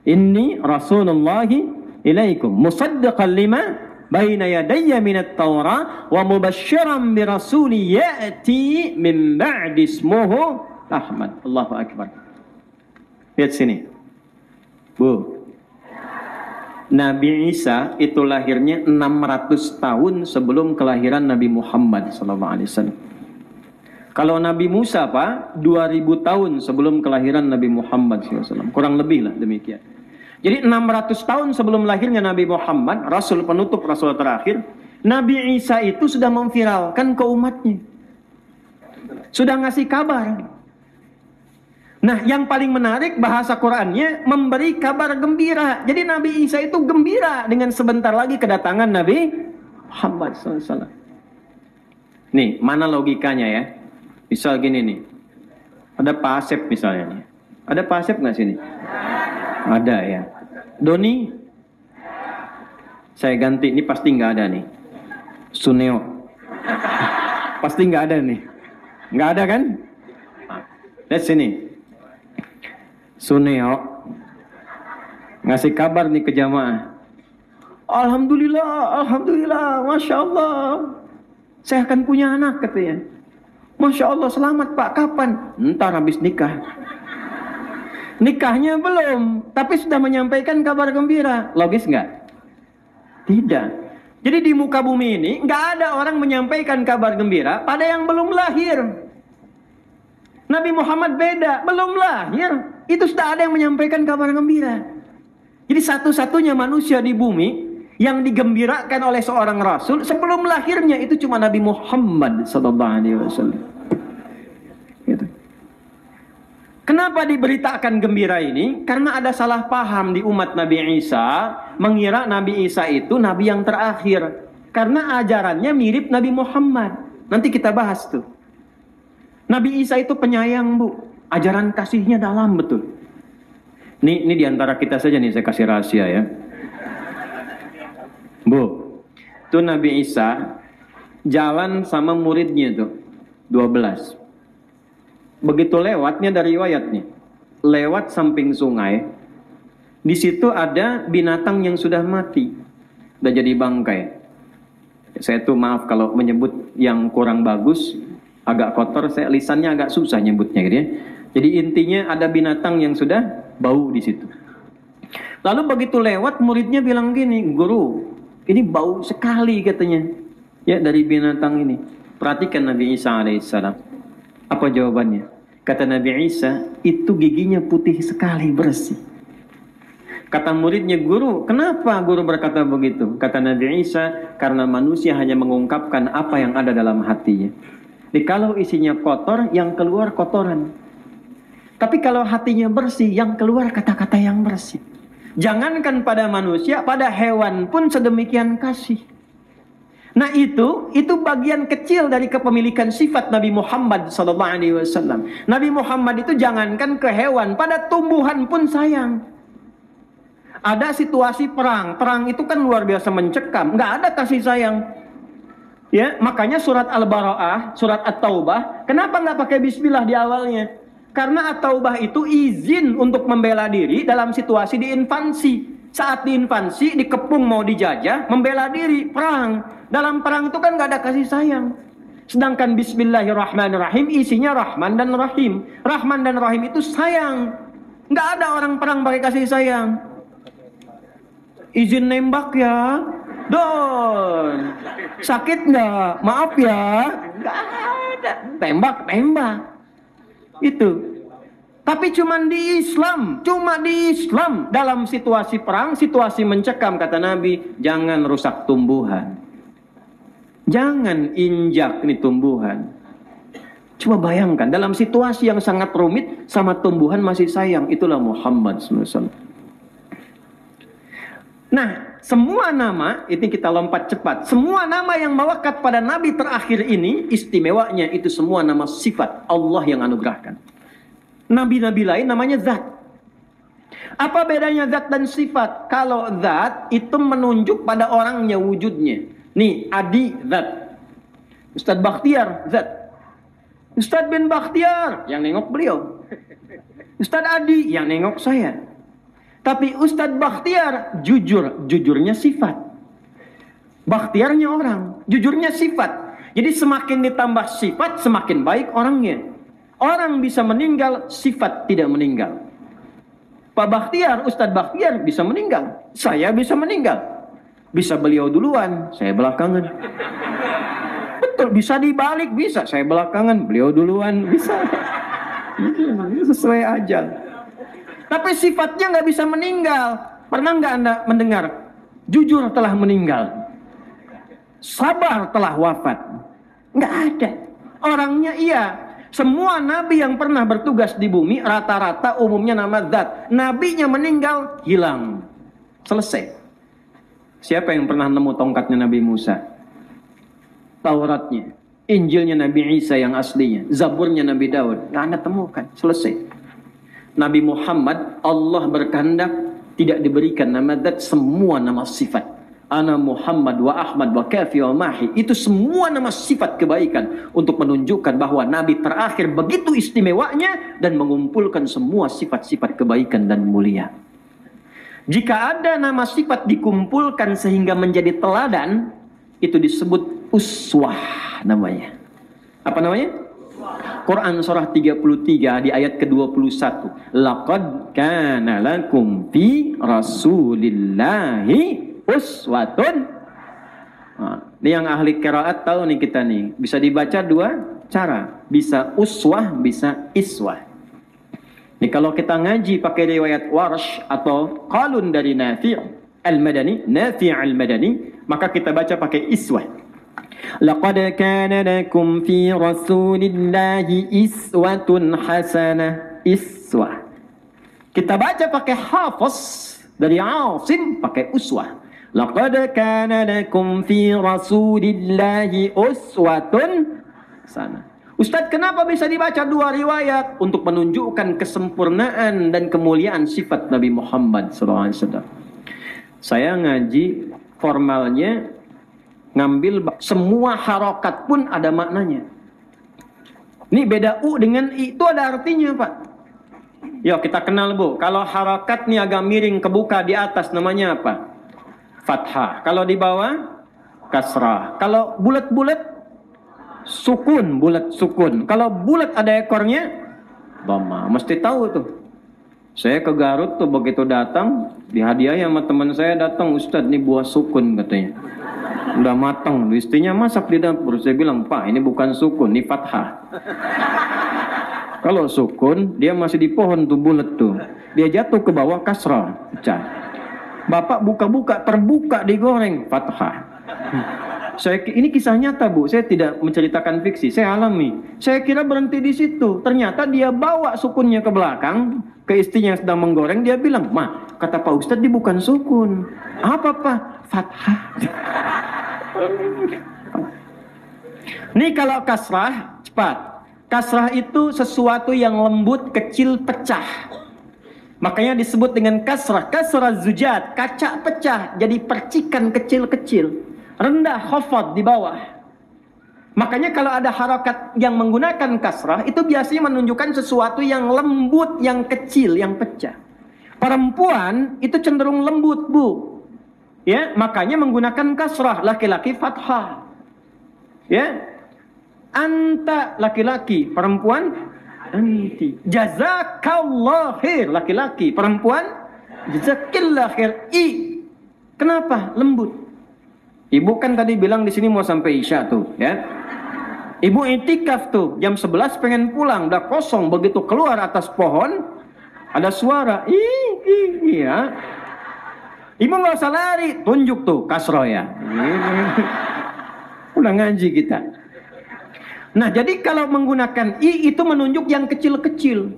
Inni rasulullahi ilaikum musaddiqan lima baina yadayya minat Taurah wa mubasysyiran bi rasuli ya'ti min ba'di ismuhu Ahmad. Allahu akbar. Lihat sini. Bu. Nabi Isa itu lahirnya 600 tahun sebelum kelahiran Nabi Muhammad SAW. Kalau Nabi Musa Pak, 2000 tahun sebelum kelahiran Nabi Muhammad SAW. Kurang lebih lah demikian. Jadi 600 tahun sebelum lahirnya Nabi Muhammad, Rasul penutup, Rasul terakhir, Nabi Isa itu sudah memviralkan ke umatnya. Sudah ngasih kabar. Nah, yang paling menarik bahasa Qur'annya memberi kabar gembira. Jadi Nabi Isa itu gembira dengan sebentar lagi kedatangan Nabi Muhammad SAW. Nih, mana logikanya ya? Misal gini nih. Ada Pak Asep misalnya nih. Ada Pak Asep nggak sini? Ada ya. Doni? Saya ganti, ini pasti nggak ada nih. Suneo. Pasti nggak ada nih. Nggak ada kan? Lihat sini. Suneo ngasih kabar nih ke jamaah. Alhamdulillah, alhamdulillah, masya Allah, saya akan punya anak katanya. Masya Allah, selamat Pak. Kapan? Ntar habis nikah. Nikahnya belum, tapi sudah menyampaikan kabar gembira. Logis nggak? Tidak. Jadi di muka bumi ini nggak ada orang menyampaikan kabar gembira pada yang belum lahir. Nabi Muhammad beda, belum lahir. Itu sudah ada yang menyampaikan kabar gembira. Jadi satu-satunya manusia di bumi yang digembirakan oleh seorang Rasul sebelum lahirnya itu cuma Nabi Muhammad SAW. Gitu. Kenapa diberitakan gembira ini? Karena ada salah paham di umat Nabi Isa, mengira Nabi Isa itu Nabi yang terakhir. Karena ajarannya mirip Nabi Muhammad. Nanti kita bahas tuh. Nabi Isa itu penyayang, Bu. Ajaran kasihnya dalam betul. Ini diantara kita saja nih, saya kasih rahasia ya. Bu, itu Nabi Isa jalan sama muridnya tuh 12. Begitu lewatnya dari riwayatnya, lewat samping sungai, di situ ada binatang yang sudah mati, udah jadi bangkai. Saya tuh maaf kalau menyebut yang kurang bagus, agak kotor, saya lisannya agak susah nyebutnya gitu ya. Jadi intinya ada binatang yang sudah bau di situ. Lalu begitu lewat muridnya bilang gini, guru, ini bau sekali katanya. Ya dari binatang ini. Perhatikan Nabi Isa alaihissalam. Apa jawabannya? Kata Nabi Isa, itu giginya putih sekali, bersih. Kata muridnya, guru, kenapa guru berkata begitu? Kata Nabi Isa, karena manusia hanya mengungkapkan apa yang ada dalam hatinya. Jadi kalau isinya kotor, yang keluar kotoran. Tapi kalau hatinya bersih, yang keluar kata-kata yang bersih. Jangankan pada manusia, pada hewan pun sedemikian kasih. Nah itu bagian kecil dari kepemilikan sifat Nabi Muhammad SAW. Nabi Muhammad itu jangankan ke hewan, pada tumbuhan pun sayang. Ada situasi perang itu kan luar biasa mencekam, nggak ada kasih sayang. Ya, makanya surat Al-Bara'ah, surat At-Taubah, kenapa nggak pakai Bismillah di awalnya? Karena At-Taubah itu izin untuk membela diri dalam situasi di infansi. Saat di infansi, dikepung mau dijajah, membela diri, perang. Dalam perang itu kan gak ada kasih sayang. Sedangkan Bismillahirrahmanirrahim isinya Rahman dan Rahim. Rahman dan Rahim itu sayang. Nggak ada orang perang pakai kasih sayang. Izin nembak ya. Don. Sakit nggak? Maaf ya. Nggak ada. Tembak. Itu. Tapi cuma di Islam dalam situasi perang, situasi mencekam, kata Nabi, jangan rusak tumbuhan. Jangan injak nih tumbuhan. Coba bayangkan, dalam situasi yang sangat rumit, sama tumbuhan masih sayang. Itulah Muhammad SAW. Nah, semua nama, ini kita lompat cepat. Semua nama yang melekat pada Nabi terakhir ini, istimewanya itu semua nama sifat Allah yang anugerahkan. Nabi-nabi lain namanya zat. Apa bedanya zat dan sifat? Kalau zat itu menunjuk pada orangnya, wujudnya. Nih, Adi zat. Ustadz Bakhtiar zat. Ustadz bin Bakhtiar yang nengok beliau. Ustadz Adi yang nengok saya. Tapi Ustadz Bakhtiar jujurnya sifat. Bakhtiarnya orang, jujurnya sifat. Jadi semakin ditambah sifat, semakin baik orangnya. Orang bisa meninggal, sifat tidak meninggal. Pak Bakhtiar, Ustadz Bakhtiar bisa meninggal. Saya bisa meninggal. Bisa beliau duluan, saya belakangan. Betul, bisa dibalik, bisa. Saya belakangan, beliau duluan, bisa. Ini sesuai ajal. Tapi sifatnya nggak bisa meninggal. Pernah nggak Anda mendengar? Jujur telah meninggal. Sabar telah wafat. Nggak ada. Orangnya iya. Semua nabi yang pernah bertugas di bumi rata-rata umumnya nama zat. Nabinya meninggal, hilang. Selesai. Siapa yang pernah nemu tongkatnya Nabi Musa? Tauratnya, Injilnya Nabi Isa yang aslinya, Zaburnya Nabi Daud. Nggak Anda temukan. Selesai. Nabi Muhammad, Allah berkehendak tidak diberikan nama zat, semua nama sifat. Ana Muhammad wa Ahmad wa Kafi wa Mahi. Itu semua nama sifat kebaikan untuk menunjukkan bahwa Nabi terakhir begitu istimewanya dan mengumpulkan semua sifat-sifat kebaikan dan mulia. Jika ada nama sifat dikumpulkan sehingga menjadi teladan, itu disebut uswah namanya. Apa namanya? Quran surah 33 di ayat ke-21. Laqad kana lakum fi Rasulillahi uswatun. Nah, ini yang ahli qiraat tahu nih kita nih. Bisa dibaca dua cara. Bisa uswah, bisa iswah. Ini kalau kita ngaji pakai riwayat Warsh atau qalun dari Nafi' al-Madani, maka kita baca pakai iswah. Laqad kana lakum fi Rasulillahi iswatun hasanah. Iswah. Kita baca pakai hafaz dari Asim pakai uswah. Laqad kana lakum fi Rasulillahi uswatun hasanah. Ustadz, kenapa bisa dibaca dua riwayat? Untuk menunjukkan kesempurnaan dan kemuliaan sifat Nabi Muhammad SAW. Saya ngaji formalnya ngambil semua harokat pun ada maknanya. Ini beda U dengan I itu ada artinya, Pak. Yuk kita kenal, Bu. Kalau harokat nih agak miring kebuka di atas namanya apa? Fathah. Kalau di bawah kasrah. Kalau bulat-bulat sukun, bulat sukun. Kalau bulat ada ekornya dhamma. Mesti tahu tuh. Saya ke Garut tuh begitu datang dihadiahi sama teman saya, datang, Ustadz ini buah sukun katanya. Udah matang, istrinya masak di dapur. Saya bilang, Pak, ini bukan sukun, ini fathah. Kalau sukun, dia masih di pohon tuh bulat tuh. Dia jatuh ke bawah kasrah, pecah. Bapak buka-buka, terbuka digoreng, fathah. Ini kisah nyata, Bu. Saya tidak menceritakan fiksi, saya alami. Saya kira berhenti di situ. Ternyata dia bawa sukunnya ke belakang, ke istrinya yang sedang menggoreng. Dia bilang, Ma, kata Pak Ustadz, dia bukan sukun. Apa, Pak? Fathah. Nih kalau kasrah, cepat. Kasrah itu sesuatu yang lembut, kecil, pecah. Makanya disebut dengan kasrah. Kasrah zujat, kaca pecah, jadi percikan kecil-kecil. Rendah, khafad di bawah. Makanya kalau ada harakat yang menggunakan kasrah, itu biasanya menunjukkan sesuatu yang lembut, yang kecil, yang pecah. Perempuan itu cenderung lembut, Bu. Ya, makanya menggunakan kasrah. Laki-laki fathah. Ya. anta laki-laki, perempuan anti. Jazakallah khair, laki-laki, perempuan jazakillah khair. Kenapa lembut? Ibu kan tadi bilang di sini mau sampai Isya tuh, ya. Ibu itikaf tuh, jam 11 pengen pulang, udah kosong, begitu keluar atas pohon ada suara, iya. Ibu nggak usah lari, tunjuk tuh kasro ya. Udah ngaji kita. Nah, jadi kalau menggunakan itu menunjuk yang kecil-kecil.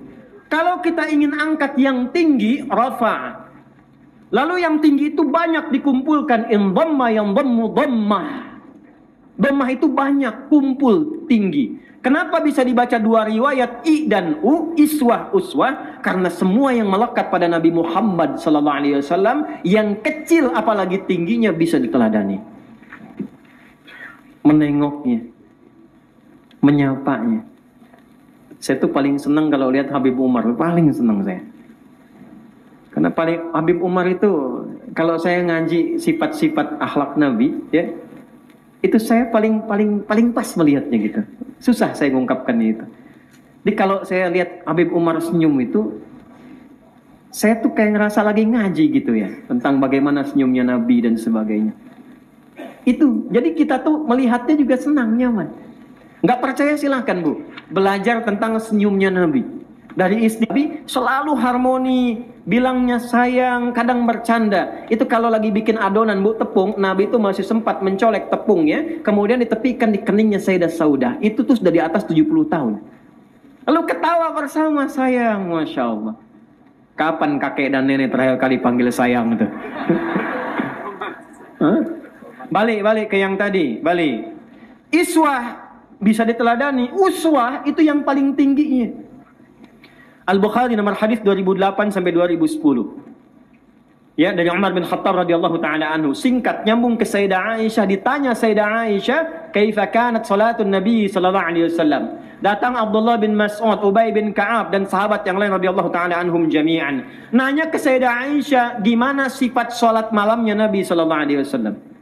Kalau kita ingin angkat yang tinggi, rafa. Lalu yang tinggi itu banyak dikumpulkan, indhamma yang dhammah. Dhammah itu banyak, kumpul, tinggi. Kenapa bisa dibaca dua riwayat I dan U, iswah, uswah? Karena semua yang melekat pada Nabi Muhammad SAW, yang kecil apalagi tingginya bisa diteladani. Menengoknya, menyapanya. Saya tuh paling senang kalau lihat Habib Umar, paling senang saya. Karena paling Habib Umar itu, kalau saya ngaji sifat-sifat akhlak Nabi, ya, itu saya paling pas melihatnya gitu. Susah saya mengungkapkan itu. Jadi kalau saya lihat Habib Umar senyum itu, saya tuh kayak ngerasa lagi ngaji gitu ya, tentang bagaimana senyumnya Nabi dan sebagainya. Itu, jadi kita tuh melihatnya juga senang, nyaman. Nggak percaya silahkan Bu, belajar tentang senyumnya Nabi. Dari istri selalu harmoni, bilangnya sayang, kadang bercanda. Itu kalau lagi bikin adonan Bu, tepung, Nabi itu masih sempat mencolek tepungnya, kemudian ditepikan di keningnya Sayyidah Saudah. Itu tuh sudah di atas 70 tahun. Lalu ketawa bersama, sayang, Masya Allah. Kapan kakek dan nenek terakhir kali panggil sayang itu? Balik ke yang tadi, balik. Iswah bisa diteladani, uswah itu yang paling tingginya. Al-Bukhari nomor hadis 2008 sampai 2010. Ya, dari Umar bin Khattab radhiyallahu taala anhu. Singkat nyambung ke Sayyidah Aisyah, ditanya Sayyidah Aisyah, "Kaifa kanat salatun Nabi sallallahu alaihi wasallam?" Datang Abdullah bin Mas'ud, Ubay bin Ka'ab dan sahabat yang lain radhiyallahu taala anhum jami'an. Nanya ke Sayyidah Aisyah, gimana sifat salat malamnya Nabi sallallahu alaihi wasallam?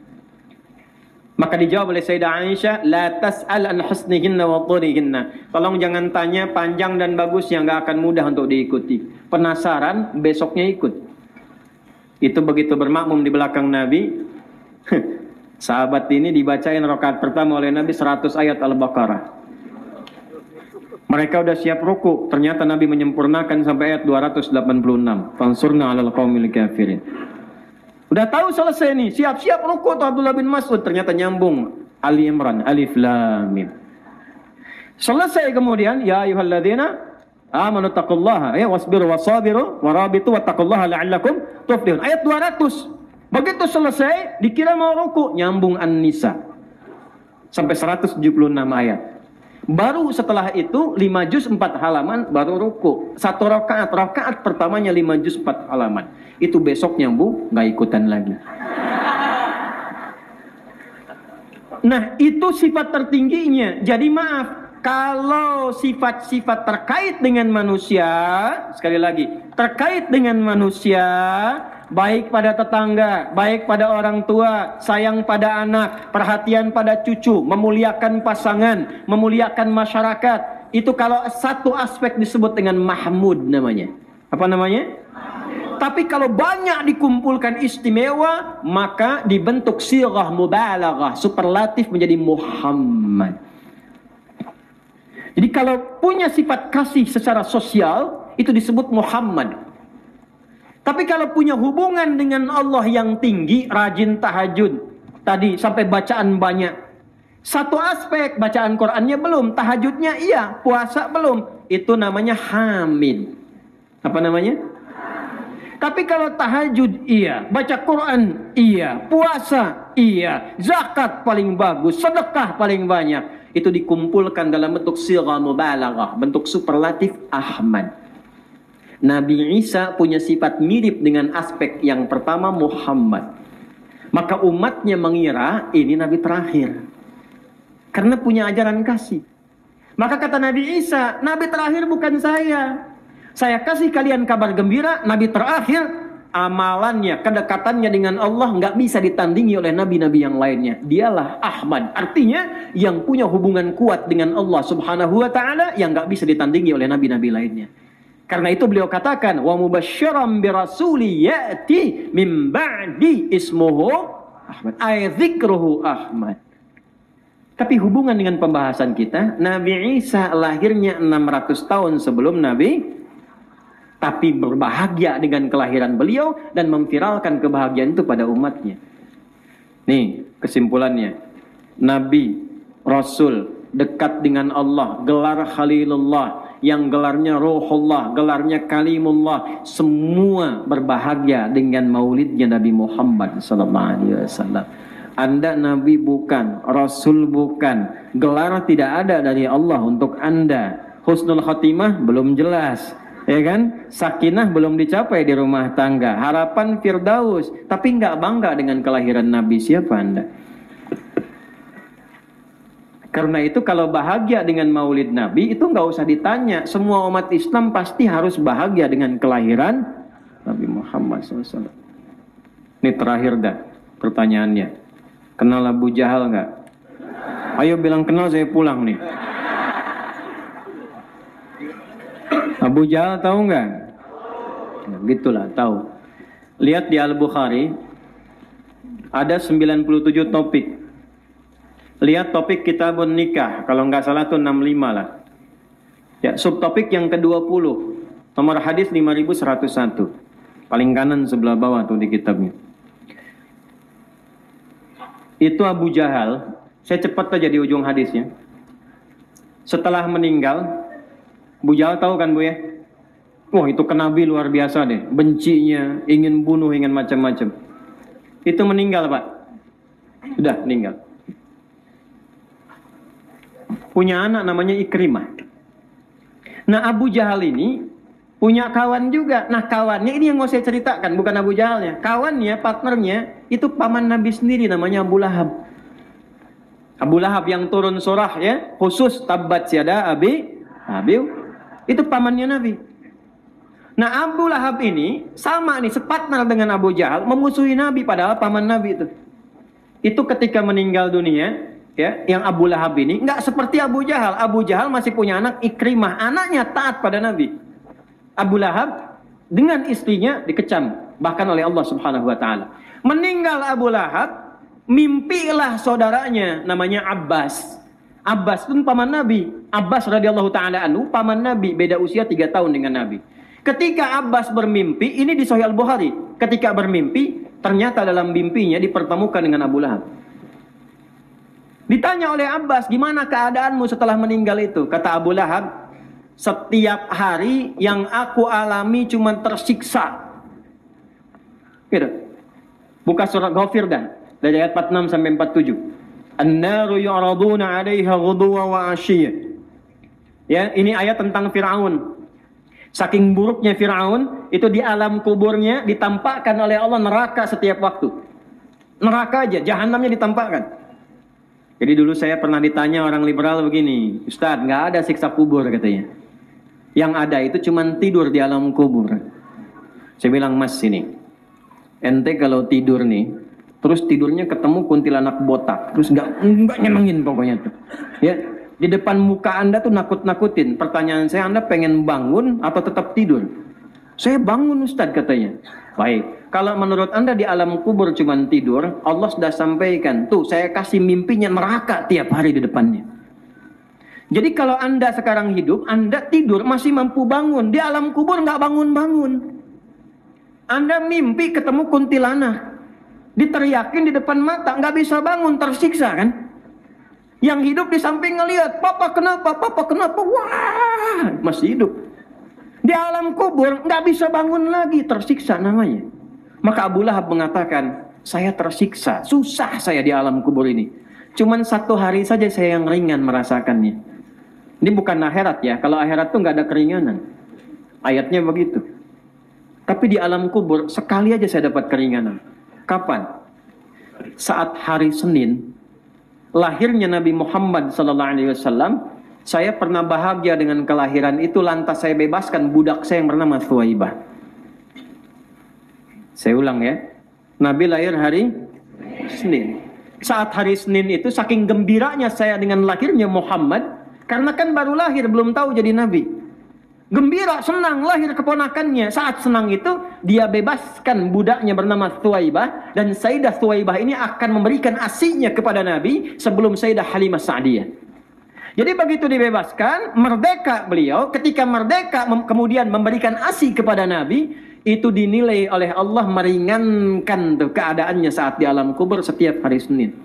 Maka dijawab oleh Sayyidah Aisyah, la tas'al an husnihinna wa tulihinna. Tolong jangan tanya panjang dan bagusnya, nggak akan mudah untuk diikuti. Penasaran, besoknya ikut. Itu begitu bermakmum di belakang Nabi. Sahabat ini dibacain rakaat pertama oleh Nabi 100 ayat Al-Baqarah. Mereka udah siap ruku, ternyata Nabi menyempurnakan sampai ayat 286. Fansurna 'alal qaumil kafirin. Udah tahu selesai nih, siap-siap rukuk tuh Abdullah bin Mas'ud, ternyata nyambung Ali Imran, Alif Lam Mim. Selesai kemudian, ya ayyuhalladzina amanu taqullaha ya wasbiru wasabiru warabitu wattaqullaha la'allakum tuflihun. Ayat 200. Begitu selesai, dikira mau rukuk, nyambung An-Nisa. Sampai 176 ayat. Baru setelah itu 5 juz 4 halaman baru rukuk. Satu rakaat pertamanya 5 juz 4 halaman. Itu besoknya Bu nggak ikutan lagi. Nah, itu sifat tertingginya. Jadi maaf, kalau sifat-sifat terkait dengan manusia, sekali lagi, terkait dengan manusia, baik pada tetangga, baik pada orang tua, sayang pada anak, perhatian pada cucu, memuliakan pasangan, memuliakan masyarakat. Itu kalau satu aspek disebut dengan mahmud namanya. Apa namanya? Tapi kalau banyak dikumpulkan istimewa, maka dibentuk sirah mubalaghah, superlatif menjadi Muhammad. Jadi kalau punya sifat kasih secara sosial, itu disebut Muhammad. Tapi kalau punya hubungan dengan Allah yang tinggi, rajin tahajud, tadi sampai bacaan banyak. Satu aspek, bacaan Qur'annya belum, tahajudnya iya, puasa belum. Itu namanya hamid. Apa namanya? Tapi kalau tahajud iya, baca Quran iya, puasa iya, zakat paling bagus, sedekah paling banyak. Itu dikumpulkan dalam bentuk sirah mubalaghah, bentuk superlatif Ahmad. Nabi Isa punya sifat mirip dengan aspek yang pertama Muhammad. Maka umatnya mengira ini Nabi terakhir. Karena punya ajaran kasih. Maka kata Nabi Isa, Nabi terakhir bukan saya. Saya kasih kalian kabar gembira, Nabi terakhir amalannya, kedekatannya dengan Allah nggak bisa ditandingi oleh nabi-nabi yang lainnya. Dialah Ahmad. Artinya yang punya hubungan kuat dengan Allah Subhanahu wa taala yang nggak bisa ditandingi oleh nabi-nabi lainnya. Karena itu beliau katakan, wa mubasysyiran bi rasuli ya'ti min ba'di ismuhu Ahmad. Ay dzikruhu Ahmad. Tapi hubungan dengan pembahasan kita, Nabi Isa lahirnya 600 tahun sebelum Nabi, tapi berbahagia dengan kelahiran beliau dan memviralkan kebahagiaan itu pada umatnya. Nih kesimpulannya, Nabi, Rasul, dekat dengan Allah, gelar Khalilullah, yang gelarnya Ruhullah, gelarnya Kalimullah, semua berbahagia dengan maulidnya Nabi Muhammad SAW. Anda Nabi bukan, Rasul bukan, gelar tidak ada dari Allah untuk Anda. Husnul Khotimah belum jelas, ya kan? Sakinah belum dicapai di rumah tangga, harapan Firdaus, tapi nggak bangga dengan kelahiran Nabi. Siapa Anda? Karena itu kalau bahagia dengan maulid Nabi itu nggak usah ditanya. Semua umat Islam pasti harus bahagia dengan kelahiran Nabi Muhammad SAW. Ini terakhir dah pertanyaannya. Kenal Abu Jahal nggak? Ayo bilang kenal, saya pulang nih. Abu Jahal tahu nggak? Ya, gitulah tahu. Lihat di Al-Bukhari ada 97 topik. Lihat topik kitabun nikah, kalau nggak salah tuh 65 lah. Ya, subtopik yang ke-20, nomor hadis 5101. Paling kanan sebelah bawah tuh di kitabnya. Itu Abu Jahal, saya cepat aja di ujung hadisnya. Setelah meninggal, Abu Jahal tahu kan Bu ya? Wah itu ke Nabi luar biasa deh, bencinya, ingin bunuh, ingin macam-macam. Itu meninggal Pak, sudah meninggal. Punya anak namanya Ikrimah. Nah Abu Jahal ini punya kawan juga. Nah kawannya ini yang mau saya ceritakan, bukan Abu Jahalnya. Kawannya, partnernya itu paman Nabi sendiri, namanya Abu Lahab. Abu Lahab yang turun surah ya, khusus tabbat yada abi Lahab, itu pamannya Nabi. Nah Abu Lahab ini sama nih, separtner dengan Abu Jahal, memusuhi Nabi padahal paman Nabi itu. Itu ketika meninggal dunia, ya, yang Abu Lahab ini nggak seperti Abu Jahal. Abu Jahal masih punya anak Ikrimah, anaknya taat pada Nabi. Abu Lahab dengan istrinya dikecam bahkan oleh Allah Subhanahu wa taala. Meninggal Abu Lahab, mimpilah saudaranya namanya Abbas. Abbas itu paman Nabi. Abbas radhiyallahu taala anhu paman Nabi, beda usia 3 tahun dengan Nabi. Ketika Abbas bermimpi, ini di Sahih Al-Bukhari. Ketika bermimpi, ternyata dalam mimpinya dipertemukan dengan Abu Lahab. Ditanya oleh Abbas, gimana keadaanmu setelah meninggal itu? Kata Abu Lahab, setiap hari yang aku alami cuma tersiksa. Gitu. Buka surat Ghafir dah, dari ayat 46 sampai 47. An-naru yu'raduna 'alaiha ghuduwan wa 'ashiyya. Ya, ini ayat tentang Firaun. Saking buruknya Firaun, itu di alam kuburnya ditampakkan oleh Allah neraka setiap waktu. Neraka aja, jahanamnya ditampakkan. Jadi dulu saya pernah ditanya orang liberal begini, Ustadz, nggak ada siksa kubur katanya. Yang ada itu cuma tidur di alam kubur. Saya bilang, Mas sini, ente kalau tidur nih, terus tidurnya ketemu kuntilanak botak, terus nggak nyenengin pokoknya tuh. Ya, di depan muka Anda tuh nakut-nakutin. Pertanyaan saya, Anda pengen bangun atau tetap tidur? Saya bangun Ustadz katanya. Baik, kalau menurut Anda di alam kubur cuma tidur, Allah sudah sampaikan, tuh saya kasih mimpinya neraka tiap hari di depannya. Jadi kalau Anda sekarang hidup, Anda tidur masih mampu bangun. Di alam kubur nggak bangun-bangun. Anda mimpi ketemu kuntilanak, diteriakin di depan mata, nggak bisa bangun, tersiksa kan? Yang hidup di samping ngelihat, papa kenapa, wah masih hidup. Di alam kubur nggak bisa bangun lagi, tersiksa namanya. Maka Abu Lahab mengatakan, saya tersiksa, susah saya di alam kubur ini. Cuman 1 hari saja saya yang ringan merasakannya. Ini bukan akhirat ya, kalau akhirat tuh nggak ada keringanan. Ayatnya begitu. Tapi di alam kubur sekali aja saya dapat keringanan. Kapan? Saat hari Senin, lahirnya Nabi Muhammad SAW, saya pernah bahagia dengan kelahiran itu, lantas saya bebaskan budak saya yang bernama Thuwaibah. Saya ulang ya. Nabi lahir hari Senin. Saat hari Senin itu saking gembiranya saya dengan lahirnya Muhammad, karena kan baru lahir, belum tahu jadi Nabi. Gembira, senang, lahir keponakannya. Saat senang itu, dia bebaskan budaknya bernama Thuwaibah. Dan Sayyidah Thuwaibah ini akan memberikan asinya kepada Nabi sebelum Sayyidah Halimah Sa'diyah. Jadi begitu dibebaskan, merdeka beliau. Ketika merdeka kemudian memberikan asi kepada Nabi, itu dinilai oleh Allah meringankan tuh keadaannya saat di alam kubur setiap hari Senin.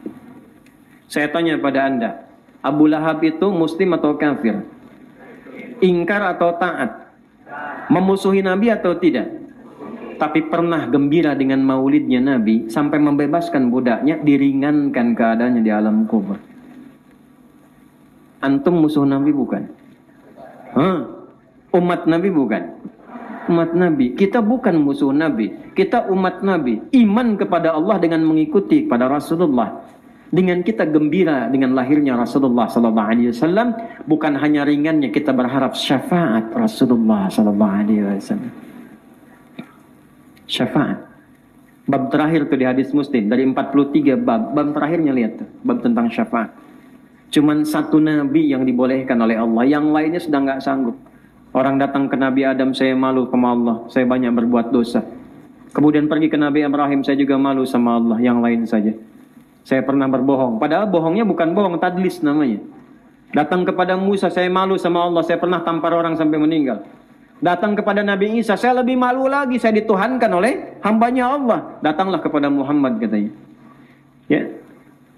Saya tanya pada Anda, Abu Lahab itu muslim atau kafir? Ingkar atau taat? Memusuhi Nabi atau tidak? Tapi pernah gembira dengan maulidnya Nabi sampai membebaskan budaknya, diringankan keadaannya di alam kubur. Antum musuh Nabi bukan? Umat Nabi bukan? Umat Nabi. Kita bukan musuh Nabi. Kita umat Nabi. Iman kepada Allah dengan mengikuti pada Rasulullah. Dengan kita gembira dengan lahirnya Rasulullah sallallahu alaihi wasallam, bukan hanya ringannya, kita berharap syafaat Rasulullah sallallahu alaihi wasallam. Syafaat. Bab terakhir tuh di hadis Muslim dari 43 bab terakhirnya lihat tuh, bab tentang syafaat. Cuman satu nabi yang dibolehkan oleh Allah, yang lainnya sudah nggak sanggup. Orang datang ke Nabi Adam, saya malu sama Allah, saya banyak berbuat dosa. Kemudian pergi ke Nabi Ibrahim, saya juga malu sama Allah, yang lain saja. Saya pernah berbohong, padahal bohongnya bukan bohong, tadlis namanya. Datang kepada Musa, saya malu sama Allah, saya pernah tampar orang sampai meninggal. Datang kepada Nabi Isa, saya lebih malu lagi, saya dituhankan oleh hambanya Allah. Datanglah kepada Muhammad, katanya. Ya,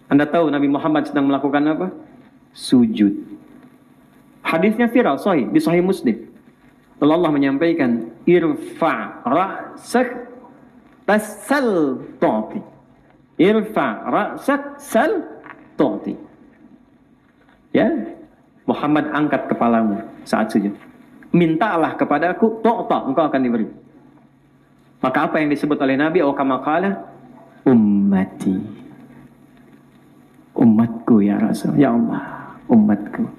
Anda tahu Nabi Muhammad sedang melakukan apa? Sujud. Hadisnya viral, sahih, di Sahih Muslim. Lalu Allah menyampaikan, irfa' ra'sak tasal tu'ti. Irfa' ra'sak sal tu'ti. Ya, Muhammad angkat kepalamu saat sujud. Mintalah kepadaku, tu'ta, engkau akan diberi. Maka apa yang disebut oleh Nabi? O kama qala, ummati. Umatku ya Rasul. Ya Allah, umatku.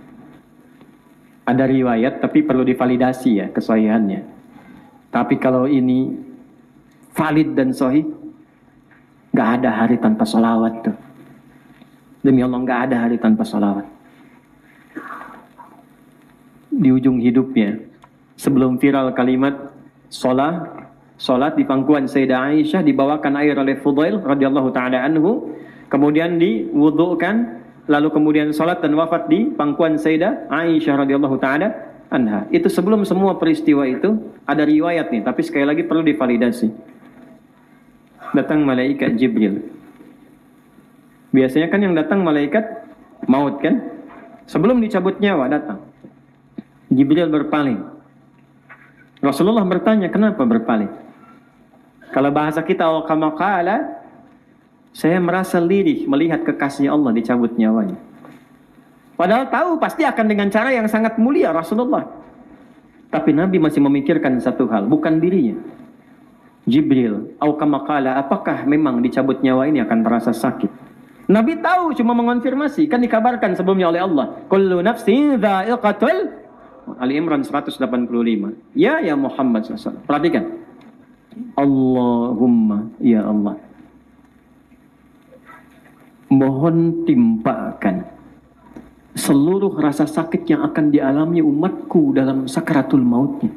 Ada riwayat tapi perlu divalidasi ya kesahihannya. Tapi kalau ini valid dan sahih, gak ada hari tanpa sholawat tuh. Demi Allah gak ada hari tanpa sholawat. Di ujung hidupnya, sebelum viral kalimat sholat di pangkuan Sayyidah Aisyah, dibawakan air oleh Fudail radhiyallahu ta'ala anhu, kemudian diwudukan, lalu kemudian sholat dan wafat di pangkuan Sayyidah Aisyah radhiyallahu ta'ala anha. Itu sebelum semua peristiwa itu, ada riwayat nih, tapi sekali lagi perlu divalidasi. Datang malaikat Jibril. Biasanya kan yang datang malaikat maut kan? Sebelum dicabut nyawa datang. Jibril berpaling. Rasulullah bertanya, kenapa berpaling? Kalau bahasa kita, wa kama qala, saya merasa lirih melihat kekasih Allah dicabut nyawanya. Padahal tahu pasti akan dengan cara yang sangat mulia Rasulullah. Tapi Nabi masih memikirkan satu hal, bukan dirinya. Jibril, au kama qala, apakah memang dicabut nyawa ini akan terasa sakit? Nabi tahu, cuma mengonfirmasi, kan dikabarkan sebelumnya oleh Allah. Kullu nafsin dha'iqatul Ali Imran 185. Ya Muhammad SAW. Perhatikan. Allahumma, ya Allah, mohon timpakan seluruh rasa sakit yang akan dialami umatku dalam sakaratul mautnya.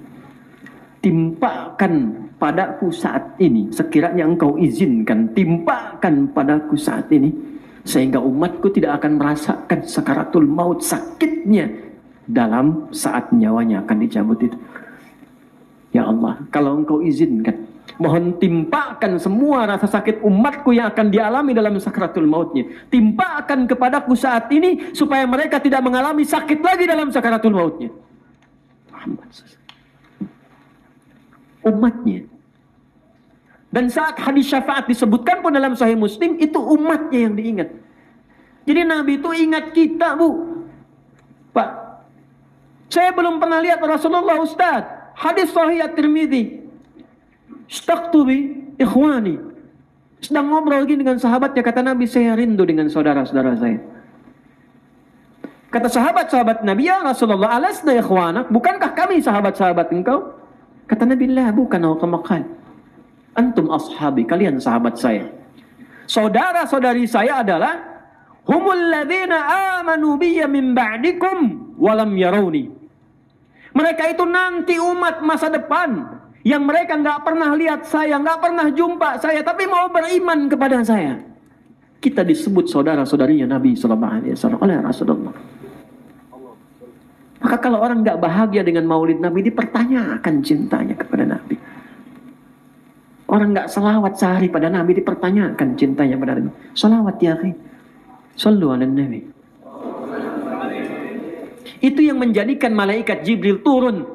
Timpakan padaku saat ini, sekiranya engkau izinkan, timpakan padaku saat ini, sehingga umatku tidak akan merasakan sakaratul maut, sakitnya dalam saat nyawanya akan dicabut itu. Ya Allah, kalau engkau izinkan, mohon timpakan semua rasa sakit umatku yang akan dialami dalam sakaratul mautnya. Timpakan kepadaku saat ini, supaya mereka tidak mengalami sakit lagi dalam sakaratul mautnya. Muhammad SAW. Umatnya. Dan saat hadis syafaat disebutkan pun dalam Sahih Muslim, itu umatnya yang diingat. Jadi Nabi itu ingat kita, Bu. Pak, saya belum pernah lihat Rasulullah, Ustaz. Hadis Sahih At-Tirmidzi. Ishtaqtu bi ikhwani. Sedang ngobrol lagi dengan sahabatnya, kata Nabi, saya rindu dengan saudara-saudara saya. Kata sahabat-sahabat Nabi, ya Rasulullah, alasna ikhwanak, bukankah kami sahabat-sahabat engkau? Kata Nabi, la, bukan, kama qala. Antum ashabi, kalian sahabat saya. Saudara-saudari saya adalah humul ladzina amanu biyya min ba'dikum walam yarawni. Mereka itu nanti umat masa depan yang mereka nggak pernah lihat saya, nggak pernah jumpa saya, tapi mau beriman kepada saya. Kita disebut saudara-saudarinya Nabi Sallallahu Alaihi Wasallam oleh Rasulullah. Maka kalau orang nggak bahagia dengan maulid Nabi, dipertanyakan cintanya kepada Nabi. Orang nggak selawat sehari pada Nabi, dipertanyakan cintanya pada Nabi. Salawat ya akhi, sallu ala Nabi. Itu yang menjadikan malaikat Jibril turun.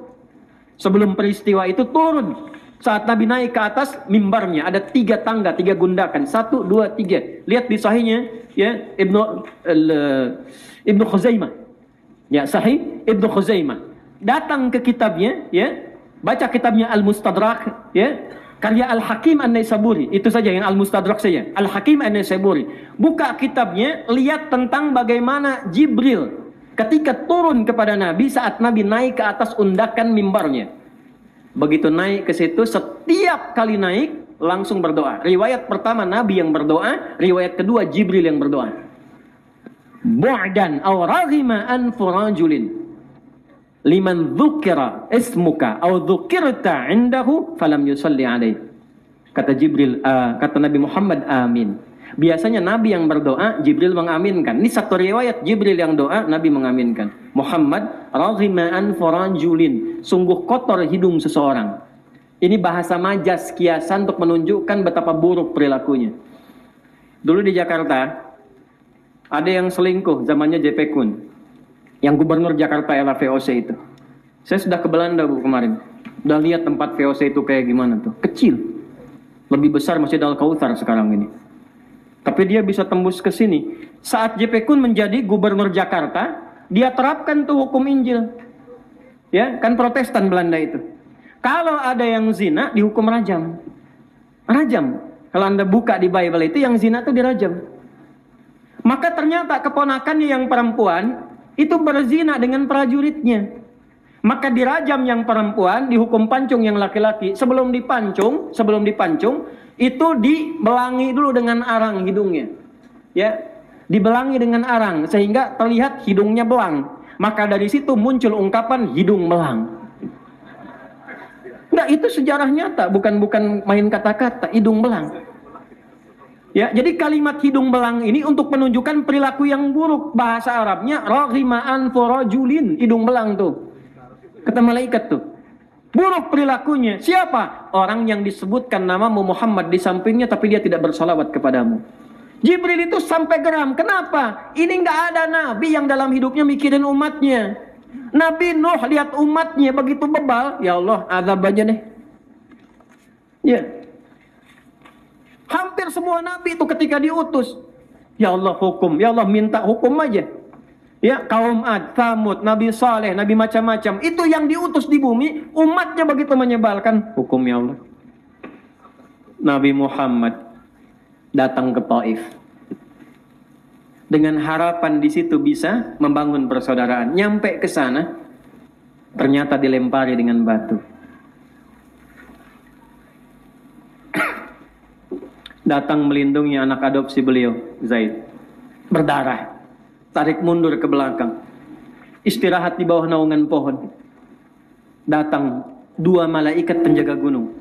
Sebelum peristiwa itu turun. Saat Nabi naik ke atas mimbarnya, ada 3 tangga, 3 gundakan. 1, 2, 3. Lihat di sahihnya, ya, Ibnu Khuzaimah. Ya, sahih Ibnu Khuzaimah. Datang ke kitabnya, ya, baca kitabnya Al-Mustadrak, ya, karya Al-Hakim An-Naisaburi. Itu saja yang Al-Mustadrak saja. Al-Hakim An-Naisaburi. Buka kitabnya, lihat tentang bagaimana Jibril ketika turun kepada Nabi saat Nabi naik ke atas undakan mimbarnya. Begitu naik ke situ, setiap kali naik langsung berdoa. Riwayat pertama Nabi yang berdoa, riwayat kedua Jibril yang berdoa. Bu'dan aw raghima anfu rajulin liman dzukira ismuka aw dzukirta indahu falam yusalli alaih. Kata Jibril, kata Nabi Muhammad, amin. Biasanya Nabi yang berdoa, Jibril mengaminkan. Ini satu riwayat, Jibril yang doa, Nabi mengaminkan. Muhammad, raghima anfu rajulin, sungguh kotor hidung seseorang. Ini bahasa majas, kiasan untuk menunjukkan betapa buruk perilakunya. Dulu di Jakarta, ada yang selingkuh, zamannya JP Kun. Yang gubernur Jakarta era VOC itu. Saya sudah ke Belanda, Bu, kemarin. Udah lihat tempat VOC itu kayak gimana tuh. Kecil. Lebih besar Masjid Al-Kautsar sekarang ini. Tapi dia bisa tembus ke sini. Saat JP Kun menjadi gubernur Jakarta, dia terapkan tuh hukum Injil. Ya, kan Protestan Belanda itu. Kalau ada yang zina, dihukum rajam. Rajam. Kalau Anda buka di Bible itu, yang zina itu dirajam. Maka ternyata keponakannya yang perempuan, itu berzina dengan prajuritnya. Maka dirajam yang perempuan, dihukum pancung yang laki-laki. Sebelum dipancung, itu dibelangi dulu dengan arang hidungnya. Ya, dibelangi dengan arang sehingga terlihat hidungnya belang. Maka dari situ muncul ungkapan hidung belang. Nah, itu sejarah nyata, bukan main kata-kata, hidung belang. Ya, jadi kalimat hidung belang ini untuk menunjukkan perilaku yang buruk. Bahasa Arabnya raghima anfu rajulin, hidung belang tuh. Kata malaikat tuh. Buruk perilakunya. Siapa? Orang yang disebutkan namamu Muhammad di sampingnya tapi dia tidak bersalawat kepadamu. Jibril itu sampai geram. Kenapa? Ini nggak ada nabi yang dalam hidupnya mikirin umatnya. Nabi Nuh lihat umatnya begitu bebal, ya Allah, azab aja deh. Ya. Hampir semua nabi itu ketika diutus, ya Allah hukum, ya Allah minta hukum aja. Ya, kaum Ad, Tsamud, Nabi Saleh, Nabi macam-macam. Itu yang diutus di bumi, umatnya begitu menyebalkan hukum ya Allah. Nabi Muhammad datang ke Taif. Dengan harapan di situ bisa membangun persaudaraan. Nyampe ke sana, ternyata dilempari dengan batu. Datang melindungi anak adopsi beliau, Zaid. Berdarah. Tarik mundur ke belakang. Istirahat di bawah naungan pohon. Datang 2 malaikat penjaga gunung.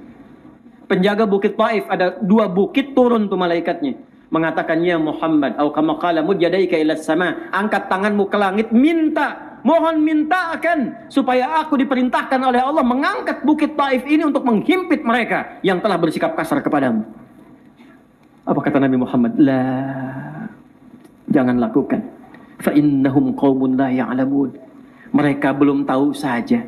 Penjaga bukit Taif, ada 2 bukit, turun tuh malaikatnya. Mengatakan, ya Muhammad, au kama qala mujadaika ila sama, angkat tanganmu ke langit, minta, mohon mintakan supaya aku diperintahkan oleh Allah mengangkat bukit Taif ini untuk menghimpit mereka yang telah bersikap kasar kepadamu. Apa kata Nabi Muhammad? Lah, jangan lakukan. Fa innahum qaumun la ya'lamun. Mereka belum tahu saja.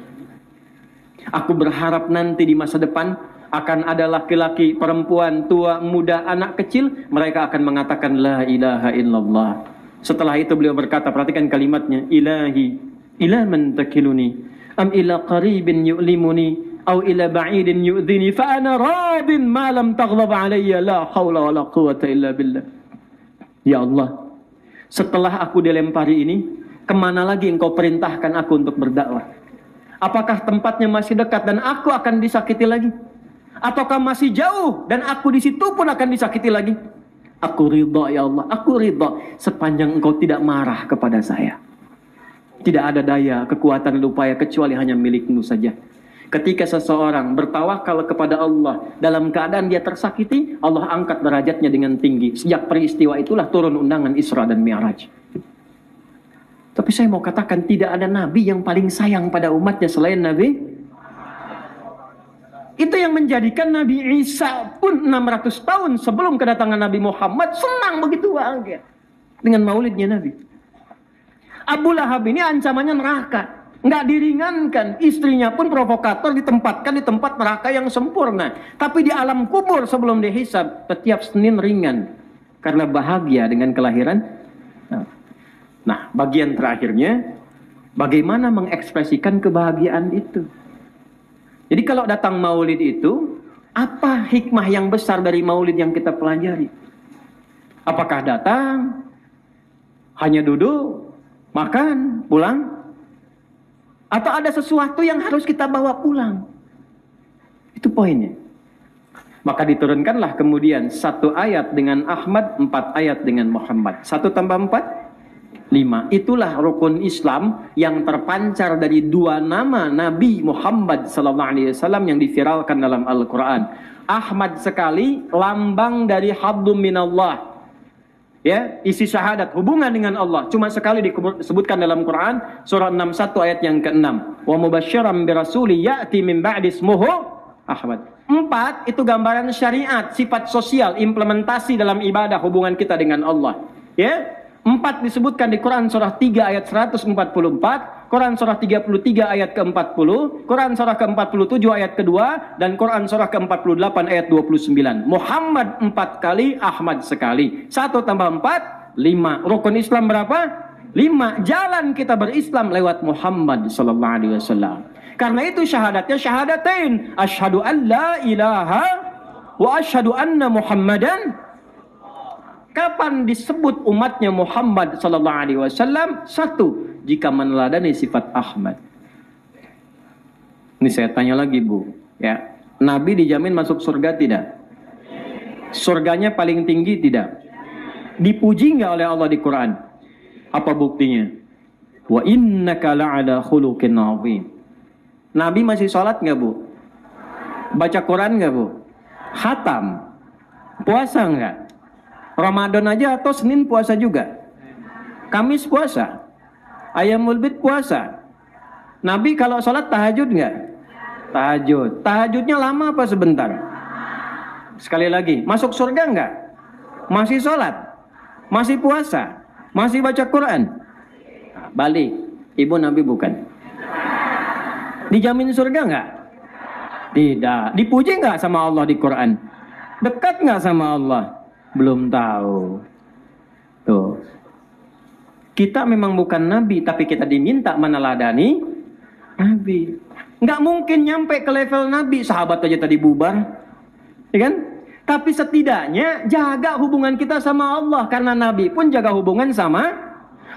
Aku berharap nanti di masa depan akan ada laki-laki, perempuan, tua, muda, anak kecil, mereka akan mengatakan la ilaha illallah. Setelah itu beliau berkata, perhatikan kalimatnya, ilahi ila man takiluni am ila qaribin yu'limuni au ila ba'idin yu'dhini fa ana radin ma lam taghdab alayya la haula wala quwwata illa billah. Ya Allah, setelah aku dilempari ini, kemana lagi engkau perintahkan aku untuk berdakwah? Apakah tempatnya masih dekat dan aku akan disakiti lagi? Ataukah masih jauh dan aku di situ pun akan disakiti lagi? Aku ridha ya Allah, aku ridha sepanjang engkau tidak marah kepada saya. Tidak ada daya, kekuatan dan upaya kecuali hanya milikmu saja. Ketika seseorang bertawakal kepada Allah dalam keadaan dia tersakiti, Allah angkat derajatnya dengan tinggi. Sejak peristiwa itulah turun undangan Isra dan Mi'raj. Tapi saya mau katakan tidak ada nabi yang paling sayang pada umatnya selain Nabi. Itu yang menjadikan Nabi Isa pun 600 tahun sebelum kedatangan Nabi Muhammad senang begitu bahagia dengan maulidnya Nabi. Abu Lahab ini ancamannya neraka, nggak diringankan. Istrinya pun provokator, ditempatkan di tempat neraka yang sempurna. Tapi di alam kubur sebelum dihisab, setiap Senin ringan karena bahagia dengan kelahiran. Nah, bagian terakhirnya, bagaimana mengekspresikan kebahagiaan itu? Jadi kalau datang maulid itu, apa hikmah yang besar dari maulid yang kita pelajari? Apakah datang, hanya duduk, makan, pulang? Atau ada sesuatu yang harus kita bawa pulang? Itu poinnya. Maka diturunkanlah kemudian 1 ayat dengan Ahmad, 4 ayat dengan Muhammad. 1 tambah 4? 5. Itulah rukun Islam yang terpancar dari 2 nama Nabi Muhammad SAW yang diviralkan dalam Al-Quran. Ahmad sekali, lambang dari hablum minallah. Ya, isi syahadat, hubungan dengan Allah. Cuma sekali disebutkan dalam Quran, surah 61 ayat yang ke-6. Wa mubasyiran birasuli ya'ti min ba'di ismuhu Ahmad. 4, itu gambaran syariat, sifat sosial, implementasi dalam ibadah, hubungan kita dengan Allah. Ya. 4 disebutkan di Quran surah 3 ayat 144, Quran surah 33 ayat ke-40, Quran surah ke-47 ayat kedua, dan Quran surah ke-48 ayat 29. Muhammad 4 kali, Ahmad sekali. 1 tambah 4, 5. Rukun Islam berapa? 5. Jalan kita berislam lewat Muhammad sallallahu alaihi wasallam. Karena itu syahadatnya syahadatain. Asyhadu an la ilaha wa asyhadu anna Muhammadan. Kapan disebut umatnya Muhammad sallallahu alaihi wasallam? 1, jika meneladani sifat Ahmad. Ini saya tanya lagi, Bu, ya. Nabi dijamin masuk surga tidak? Surganya paling tinggi tidak? Dipuji nggak oleh Allah di Quran? Apa buktinya? Wa innaka la'ala khuluqin 'azim. Nabi masih sholat nggak, Bu? Baca Quran nggak, Bu? Khatam? Puasa nggak? Ramadan aja atau Senin puasa juga? Kamis puasa? Ayamul Bid puasa? Nabi kalau sholat tahajud nggak? Tahajud. Tahajudnya lama apa sebentar? Sekali lagi, masuk surga nggak? Masih sholat? Masih puasa? Masih baca Quran? Balik, ibu Nabi bukan. Dijamin surga nggak? Tidak. Dipuji nggak sama Allah di Quran? Dekat nggak sama Allah? Belum tahu. Tuh. Kita memang bukan Nabi, tapi kita diminta meneladani Nabi. Nggak mungkin nyampe ke level Nabi. Sahabat aja tadi bubar, ya kan? Tapi setidaknya jaga hubungan kita sama Allah. Karena Nabi pun jaga hubungan sama.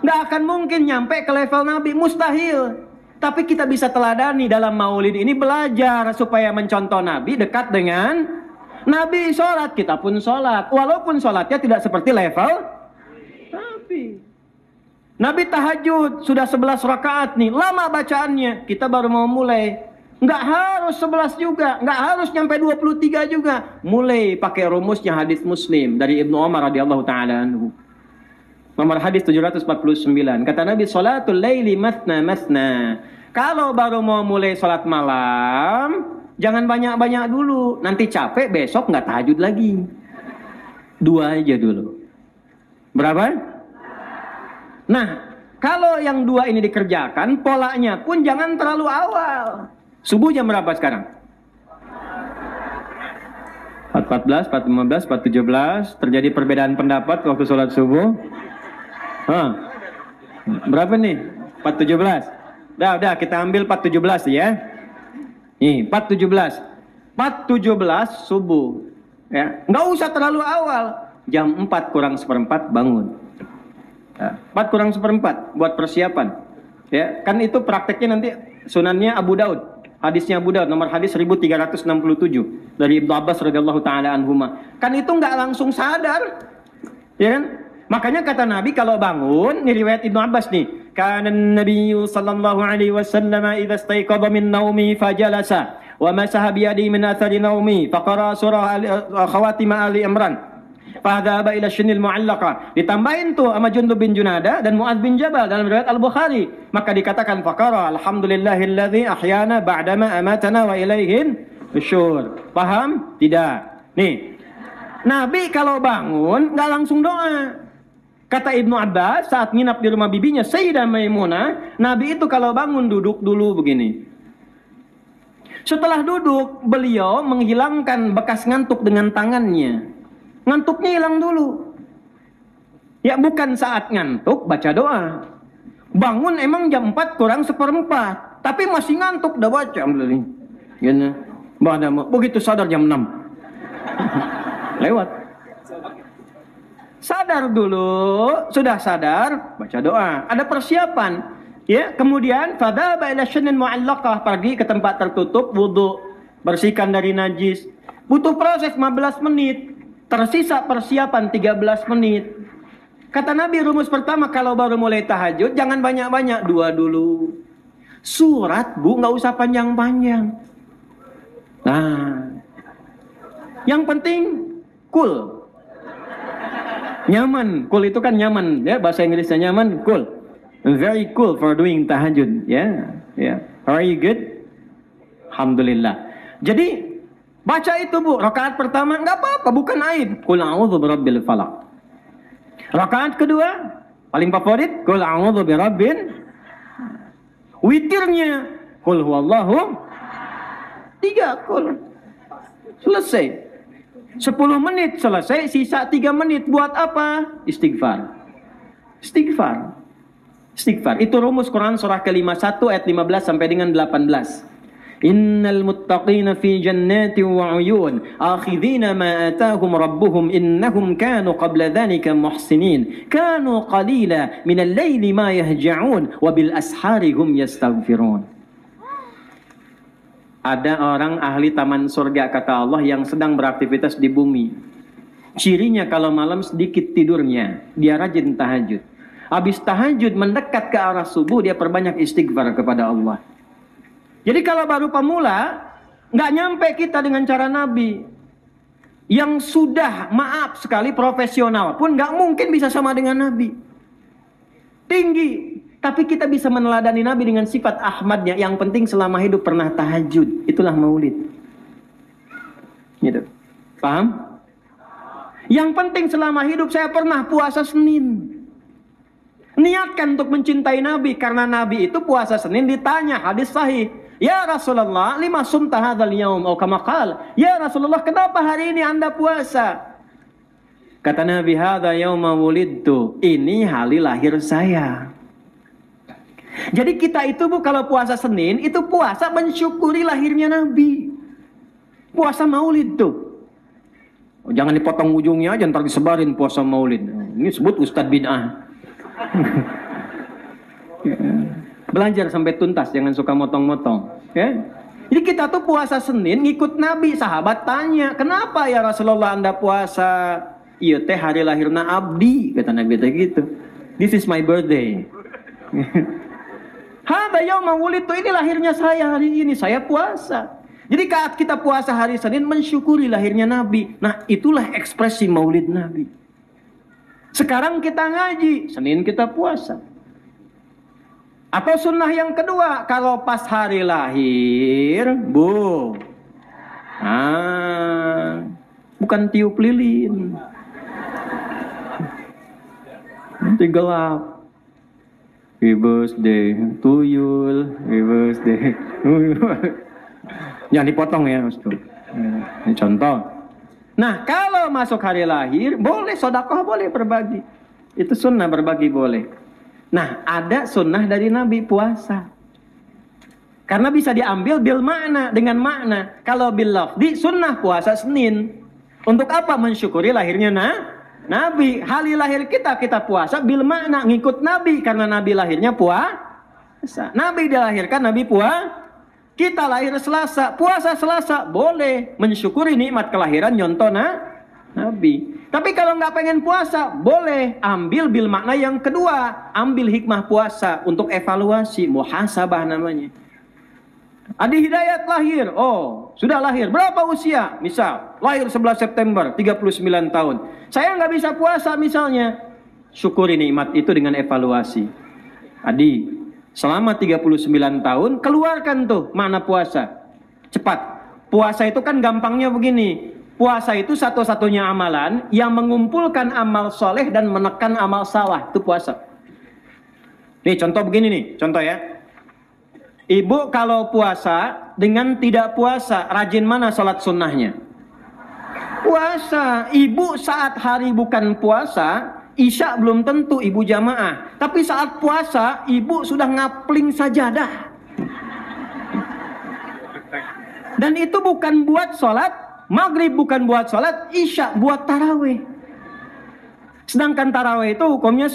Nggak akan mungkin nyampe ke level Nabi, mustahil. Tapi kita bisa teladani dalam maulid ini, belajar supaya mencontoh Nabi, dekat dengan Nabi. Sholat, kita pun sholat. Walaupun sholatnya tidak seperti level Nabi. Nabi tahajud, sudah 11 rakaat nih, lama bacaannya. Kita baru mau mulai. Nggak harus 11 juga, nggak harus nyampe 23 juga. Mulai pakai rumusnya hadis Muslim dari Ibnu Umar radhiyallahu ta'ala anhu. Nomor hadis 749. Kata Nabi, sholatul laili mathna mathna. Kalau baru mau mulai sholat malam, jangan banyak-banyak dulu. Nanti capek, besok nggak tahajud lagi. 2 aja dulu. Berapa? Nah, kalau yang 2 ini dikerjakan, polanya pun jangan terlalu awal. Subuh jam berapa sekarang? 4.14, 4.15, 4.17. Terjadi perbedaan pendapat waktu sholat subuh. Berapa nih? 4.17. Udah, kita ambil 4.17 ya. Nih, 4.17. 4.17 subuh. Ya, nggak usah terlalu awal. Jam 4 kurang seperempat bangun. 4 kurang seperempat buat persiapan. Ya, kan itu prakteknya nanti sunannya Abu Daud. Hadisnya Abu Daud, nomor hadis 1367 dari Ibnu Abbas radhiyallahu taala anhuma. Kan itu nggak langsung sadar, ya kan? Makanya kata Nabi kalau bangun, ini riwayat Ibnu Abbas nih. Kana Nabi sallallahu alaihi wasallam idza istayqadha min naumi fajalasa wa masaha bi yadihi min athari naumi faqara surah khawatim Ali Imran. Fadhaba ila shinil mu'allaqa. Ditambahin tuh sama Jundub bin Junada dan Mu'adz bin Jabal dalam riwayat Al-Bukhari. Maka dikatakan faqara alhamdulillahilladzi ahyana ba'dama amatana wa ilaihin nusyur. Paham? Tidak. Nih. Nabi kalau bangun enggak langsung doa. Kata Ibnu Abbas saat nginap di rumah bibinya Sayyidah Maimunah, Nabi itu kalau bangun duduk dulu begini. Setelah duduk, beliau menghilangkan bekas ngantuk dengan tangannya. Ngantuknya hilang dulu. Ya bukan saat ngantuk baca doa. Bangun emang jam 4 kurang 1/4. Tapi masih ngantuk udah baca. Gini. Begitu sadar jam 6. Lewat. Sadar dulu. Sudah sadar baca doa. Ada persiapan. Ya, kemudian fadhaba ila syinin mu'allaqah, pergi ke tempat tertutup, wudu, bersihkan dari najis. Butuh proses 15 menit. Tersisa persiapan 13 menit. Kata Nabi rumus pertama kalau baru mulai tahajud jangan banyak-banyak, 2 dulu. Surat Bu nggak usah panjang-panjang. Nah, yang penting cool. Nyaman, cool itu kan nyaman ya, bahasa Inggrisnya nyaman, cool. Very cool for doing tahajud, ya. Yeah. Are you good? Alhamdulillah. Jadi baca itu Bu, rakaat pertama nggak apa-apa, bukan aib. Qul a'udzu birabbil falaq. Rakaat kedua paling favorit, qul a'udzu birabbin. Witirnya qul huwallahu 3 qul. Selesai. 10 menit selesai, sisa 3 menit buat apa? Istighfar. Istighfar. Istighfar. Itu rumus Quran surah ke-51 ayat 15 sampai dengan 18. Innal muttaqina fi jannatin wa 'uyun akhidhina ma atahum rabbuhum innahum kanu qabla dhalika muhsinin kanu qalila minal laili ma yahja'un wa bil ashari hum yastaghfirun. Ada orang ahli taman surga kata Allah yang sedang beraktivitas di bumi. Cirinya kalau malam sedikit tidurnya, dia rajin tahajud. Habis tahajud mendekat ke arah subuh dia perbanyak istighfar kepada Allah. Jadi kalau baru pemula, nggak nyampe kita dengan cara Nabi. Yang sudah, maaf sekali, profesional pun nggak mungkin bisa sama dengan Nabi. Tinggi. Tapi kita bisa meneladani Nabi dengan sifat Ahmadnya. Yang penting selama hidup pernah tahajud. Itulah maulid. Gitu. Paham? Yang penting selama hidup saya pernah puasa Senin. Niatkan untuk mencintai Nabi. Karena Nabi itu puasa Senin ditanya, hadis sahih. Ya Rasulullah, lima sumta hadzal yaum atau kama qala. Ya Rasulullah, kenapa hari ini Anda puasa? Kata Nabi, hadza yauma wulidtu. Ini hari lahir saya. Jadi kita itu Bu kalau puasa Senin itu puasa mensyukuri lahirnya Nabi. Puasa Maulid tuh. Oh, jangan dipotong ujungnya aja ntar disebarin puasa Maulid. Ini sebut Ustadz bid'ah. Belajar sampai tuntas, jangan suka motong-motong. Ya? Jadi kita tuh puasa Senin ngikut Nabi. Sahabat tanya, kenapa ya Rasulullah Anda puasa? Iya teh hari lahirna abdi, kata Nabi gitu. This is my birthday. Hadza yauma wulidtu, ini lahirnya saya hari ini, saya puasa. Jadi saat kita puasa hari Senin mensyukuri lahirnya Nabi. Nah, itulah ekspresi Maulid Nabi. Sekarang kita ngaji, Senin kita puasa. Atau sunnah yang kedua, kalau pas hari lahir, Bu. Bukan tiup lilin. Nanti gelap. Happy birthday to you, happy birthday to you. Jangan dipotong ya, Ustaz. Ini contoh. Nah, kalau masuk hari lahir, boleh sedekah, boleh berbagi. Itu sunnah, berbagi boleh. Nah, ada sunnah dari Nabi puasa. Karena bisa diambil bil makna, dengan makna. Kalau bil lafzi, sunnah puasa Senin. Untuk apa? Mensyukuri lahirnya Nabi. Hari lahir kita puasa bil makna, ngikut Nabi. Karena Nabi lahirnya puasa. Nabi dilahirkan, Nabi puasa. Kita lahir Selasa, puasa Selasa, boleh. Mensyukuri nikmat kelahiran nyontoh Nabi. Tapi kalau nggak pengen puasa, boleh. Ambil bil makna yang kedua. Ambil hikmah puasa untuk evaluasi. Muhasabah namanya. Adi Hidayat lahir. Oh, sudah lahir. Berapa usia? Misal, lahir 11 September, 39 tahun. Saya nggak bisa puasa misalnya. Syukuri nikmat itu dengan evaluasi. Adi, selama 39 tahun, keluarkan tuh makna puasa. Cepat. Puasa itu kan gampangnya begini. Puasa itu satu-satunya amalan yang mengumpulkan amal soleh dan menekan amal salah. Itu puasa. Nih contoh begini nih. Contoh ya. Ibu kalau puasa dengan tidak puasa, rajin mana sholat sunnahnya? Puasa. Ibu saat hari bukan puasa, Isya belum tentu ibu jamaah. Tapi saat puasa, ibu sudah ngapling sajadah. Dan itu bukan buat sholat maghrib, bukan buat sholat Isya, buat tarawih. Sedangkan tarawih itu hukumnya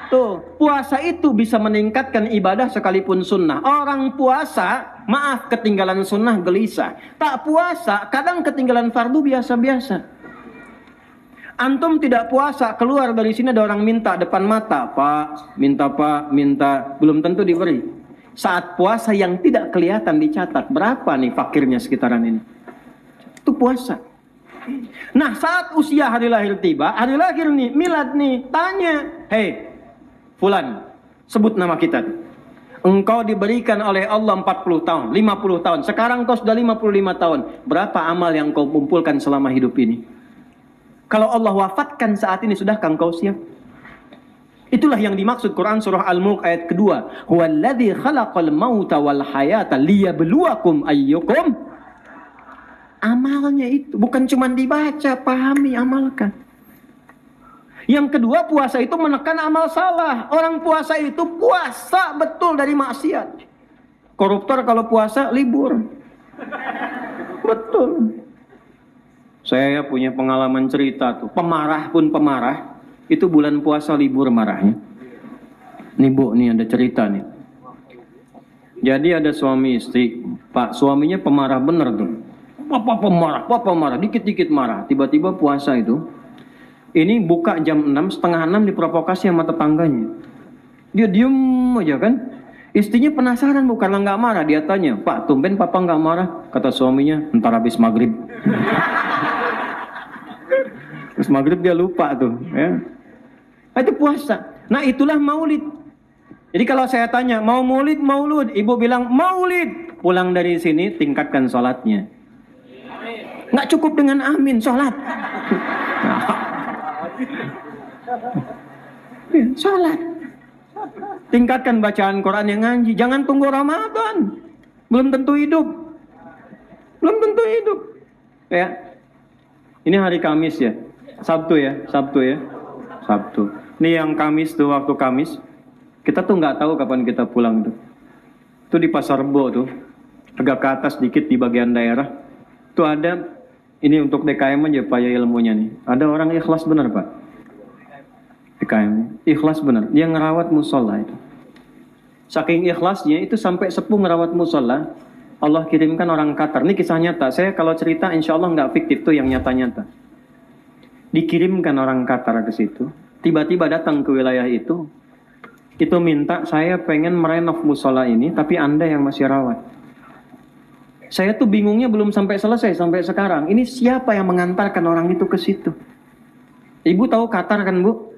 Tuh, puasa itu bisa meningkatkan ibadah sekalipun sunnah. Orang puasa, maaf ketinggalan sunnah gelisah. Tak puasa, kadang ketinggalan fardu biasa-biasa. Antum tidak puasa, keluar dari sini ada orang minta depan mata. Pak, minta. Belum tentu diberi. Saat puasa yang tidak kelihatan dicatat. Berapa nih fakirnya sekitaran ini? Itu puasa. Nah, saat usia hari lahir tiba, hari lahir nih, milad nih, tanya. Hei, Fulan, sebut nama kita. Engkau diberikan oleh Allah 40 tahun, 50 tahun. Sekarang kau sudah 55 tahun. Berapa amal yang kau kumpulkan selama hidup ini? Kalau Allah wafatkan saat ini, sudahkah engkau siap? Itulah yang dimaksud Quran surah Al-Mulk ayat kedua. Huwallazi khalaqal mauta wal hayata liyabluwakum ayyukum. Amalnya itu bukan cuma dibaca, pahami, amalkan. Yang kedua, puasa itu menekan amal salah. Orang puasa itu puasa betul dari maksiat. Koruptor kalau puasa libur. Betul. Saya punya pengalaman cerita tuh. Pemarah pun pemarah. Itu bulan puasa libur marahnya. Nih Bu, nih ada cerita nih. Jadi ada suami istri. Pak, suaminya pemarah bener tuh. Papa marah. Dikit-dikit marah. Tiba-tiba puasa itu. Ini buka jam 6, setengah 6 diprovokasi sama tetangganya. Dia diem aja kan. Istrinya penasaran Bu, karena nggak marah. Dia tanya, Pak, tumben papa nggak marah? Kata suaminya, ntar habis maghrib. Terus maghrib dia lupa tuh. Ya. Nah, itu puasa. Nah itulah maulid. Jadi kalau saya tanya, mau maulid? Ibu bilang maulid. Pulang dari sini, tingkatkan sholatnya. Nggak cukup dengan amin, sholat. Sholat. Tingkatkan bacaan Quran yang ngaji. Jangan tunggu Ramadan. Belum tentu hidup. Ya. Ini hari Kamis ya. Sabtu ya. Ini yang Kamis tuh, waktu Kamis. Kita tuh nggak tahu kapan kita pulang tuh. Itu di Pasar Rebo tuh. Agak ke atas dikit di bagian daerah. Tuh ada. Ini untuk DKM aja Pak ya ilmunya nih. Ada orang ikhlas benar Pak. DKM. Ikhlas benar. Dia ngerawat musola itu. Saking ikhlasnya itu sampai sepuh ngerawat musola. Allah kirimkan orang Qatar. Ini kisah nyata. Saya kalau cerita insya Allah nggak fiktif tuh yang nyata-nyata. Dikirimkan orang Qatar ke situ. Tiba-tiba datang ke wilayah itu. Itu minta saya pengen merenov musola ini. Tapi Anda yang masih rawat. Saya tuh bingungnya belum sampai selesai sampai sekarang. Ini siapa yang mengantarkan orang itu ke situ? Ibu tahu Qatar kan Bu?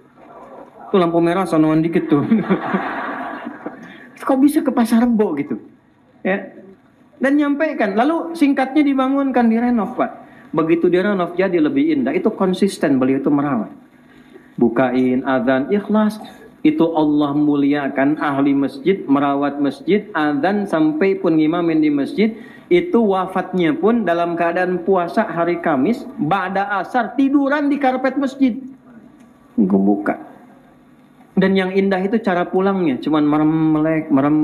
Tuh lampu merah sonoan dikit tuh. Kok bisa ke Pasar Rebo gitu? Ya. Dan nyampaikan. Lalu singkatnya dibangunkan, direnov Pak. Begitu direnov jadi lebih indah. Itu konsisten beliau itu merawat. Bukain, adzan, ikhlas. Itu Allah muliakan ahli masjid, merawat masjid, adzan sampai pun ngimamin di masjid. Itu wafatnya pun dalam keadaan puasa hari Kamis, ba'da asar tiduran di karpet masjid. Gue buka. Dan yang indah itu cara pulangnya, cuman merem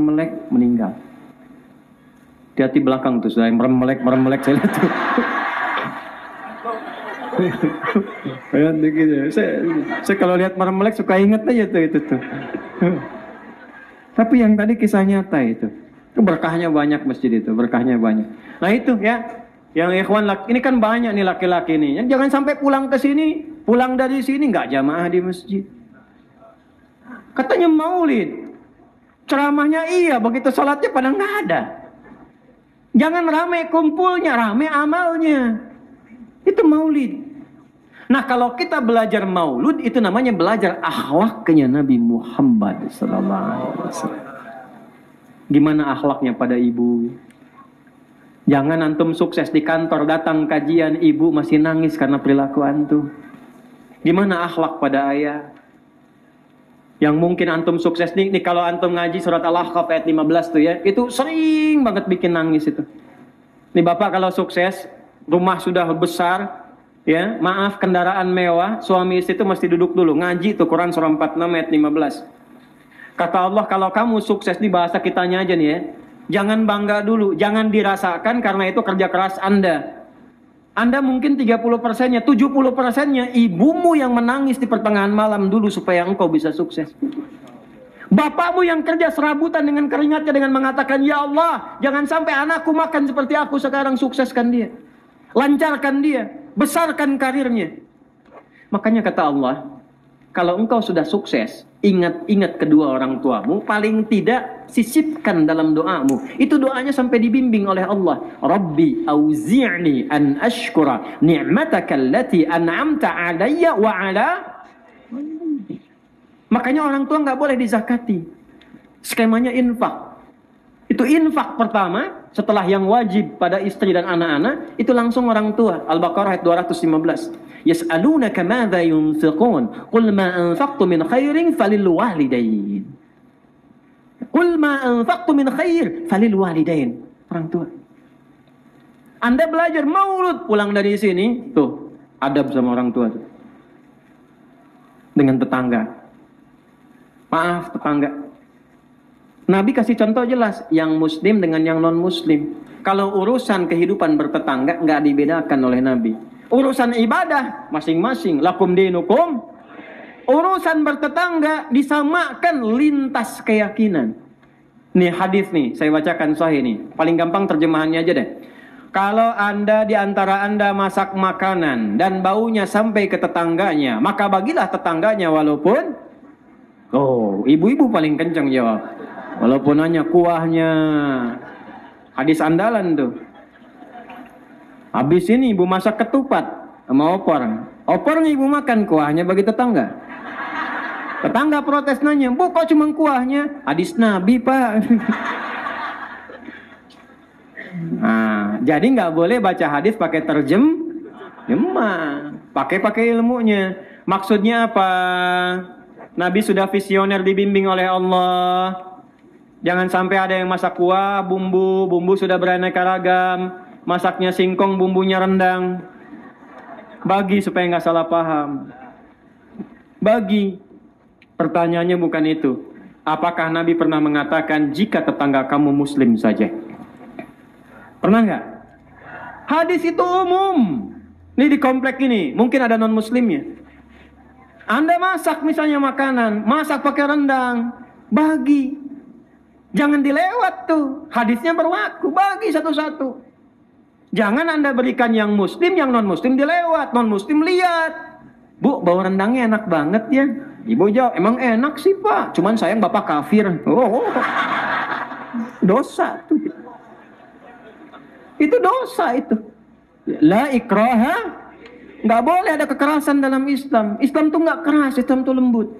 melek meninggal. Di hati belakang tuh saya merem melek saya lihat tuh. Saya kalau lihat merem melek suka inget aja tuh itu tuh. Tapi yang tadi kisah nyata itu. Berkahnya banyak masjid itu, berkahnya banyak. Nah itu ya, yang ikhwan ini kan banyak nih laki-laki nih. Jangan sampai pulang ke sini, pulang dari sini nggak jamaah di masjid. Katanya maulid, ceramahnya iya, begitu sholatnya pada nggak ada. Jangan rame kumpulnya, rame amalnya. Itu maulid. Nah kalau kita belajar maulud, itu namanya belajar akhlaknya Nabi Muhammad SAW. Gimana akhlaknya pada ibu? Jangan antum sukses di kantor, datang kajian, ibu masih nangis karena perilaku antum. Gimana akhlak pada ayah? Yang mungkin antum sukses nih kalau antum ngaji surat Al-Ahqaf ayat 15 tuh ya, itu sering banget bikin nangis itu. Nih bapak kalau sukses, rumah sudah besar, ya maaf kendaraan mewah, suami istri itu mesti duduk dulu ngaji tuh Quran surah 46 ayat 15. Kata Allah, kalau kamu sukses, di bahasa kitanya aja nih ya, jangan bangga dulu, jangan dirasakan karena itu kerja keras Anda. Anda mungkin 30%-nya, 70%-nya ibumu yang menangis di pertengahan malam dulu supaya engkau bisa sukses. Bapakmu yang kerja serabutan dengan keringatnya dengan mengatakan, ya Allah, jangan sampai anakku makan seperti aku sekarang, sukseskan dia. Lancarkan dia, besarkan karirnya. Makanya kata Allah, kalau engkau sudah sukses, ingat-ingat kedua orang tuamu, paling tidak sisipkan dalam doamu. Itu doanya sampai dibimbing oleh Allah. Rabbi auzi'ni an ashkura ni'mataka allati an'amta alayya wa ala. Makanya orang tua nggak boleh dizakati. Skemanya infak. Itu infak pertama, setelah yang wajib pada istri dan anak-anak, itu langsung orang tua. Al-Baqarah ayat 215. Yas'alunaka madza yunfiqun qul ma anfaqtu min khairin falil walidain. Qul ma anfaqtu min khair falil walidain. Orang tua. Anda belajar maulud pulang dari sini, tuh adab sama orang tua tuh. Dengan tetangga. Maaf tetangga. Nabi kasih contoh jelas, yang muslim dengan yang non muslim. Kalau urusan kehidupan bertetangga nggak dibedakan oleh Nabi. Urusan ibadah masing-masing, lakum dinukum. Urusan bertetangga disamakan lintas keyakinan. Nih hadis nih, saya bacakan sahih nih. Paling gampang terjemahannya aja deh. Kalau Anda di antara Anda masak makanan dan baunya sampai ke tetangganya, maka bagilah tetangganya walaupun ibu-ibu paling kencang jawab. Walaupun hanya kuahnya. Hadis andalan tuh. Habis ini ibu masak ketupat sama opor. Opornya ibu makan, kuahnya bagi tetangga. Tetangga protes nanya, bu kok cuma kuahnya? Hadis Nabi pak. Nah, jadi nggak boleh baca hadis pakai terjemah. Pakai ilmunya. Maksudnya apa? Nabi sudah visioner dibimbing oleh Allah. Jangan sampai ada yang masak kuah, bumbu sudah beraneka ragam. Masaknya singkong, bumbunya rendang. Bagi supaya nggak salah paham. Bagi. Pertanyaannya bukan itu. Apakah Nabi pernah mengatakan jika tetangga kamu muslim saja? Pernah nggak? Hadis itu umum. Ini di komplek ini, mungkin ada non muslimnya. Anda masak misalnya makanan, masak pakai rendang, bagi. Jangan dilewat tuh. Hadisnya berlaku, bagi satu-satu. Jangan Anda berikan yang muslim, yang non-muslim dilewat. Non-muslim lihat. Bu, bau rendangnya enak banget ya. Ibu jawab, emang enak sih pak. Cuman sayang bapak kafir. Dosa tuh. Itu dosa itu. La ikraha. Nggak boleh ada kekerasan dalam Islam. Islam tuh nggak keras, Islam tuh lembut.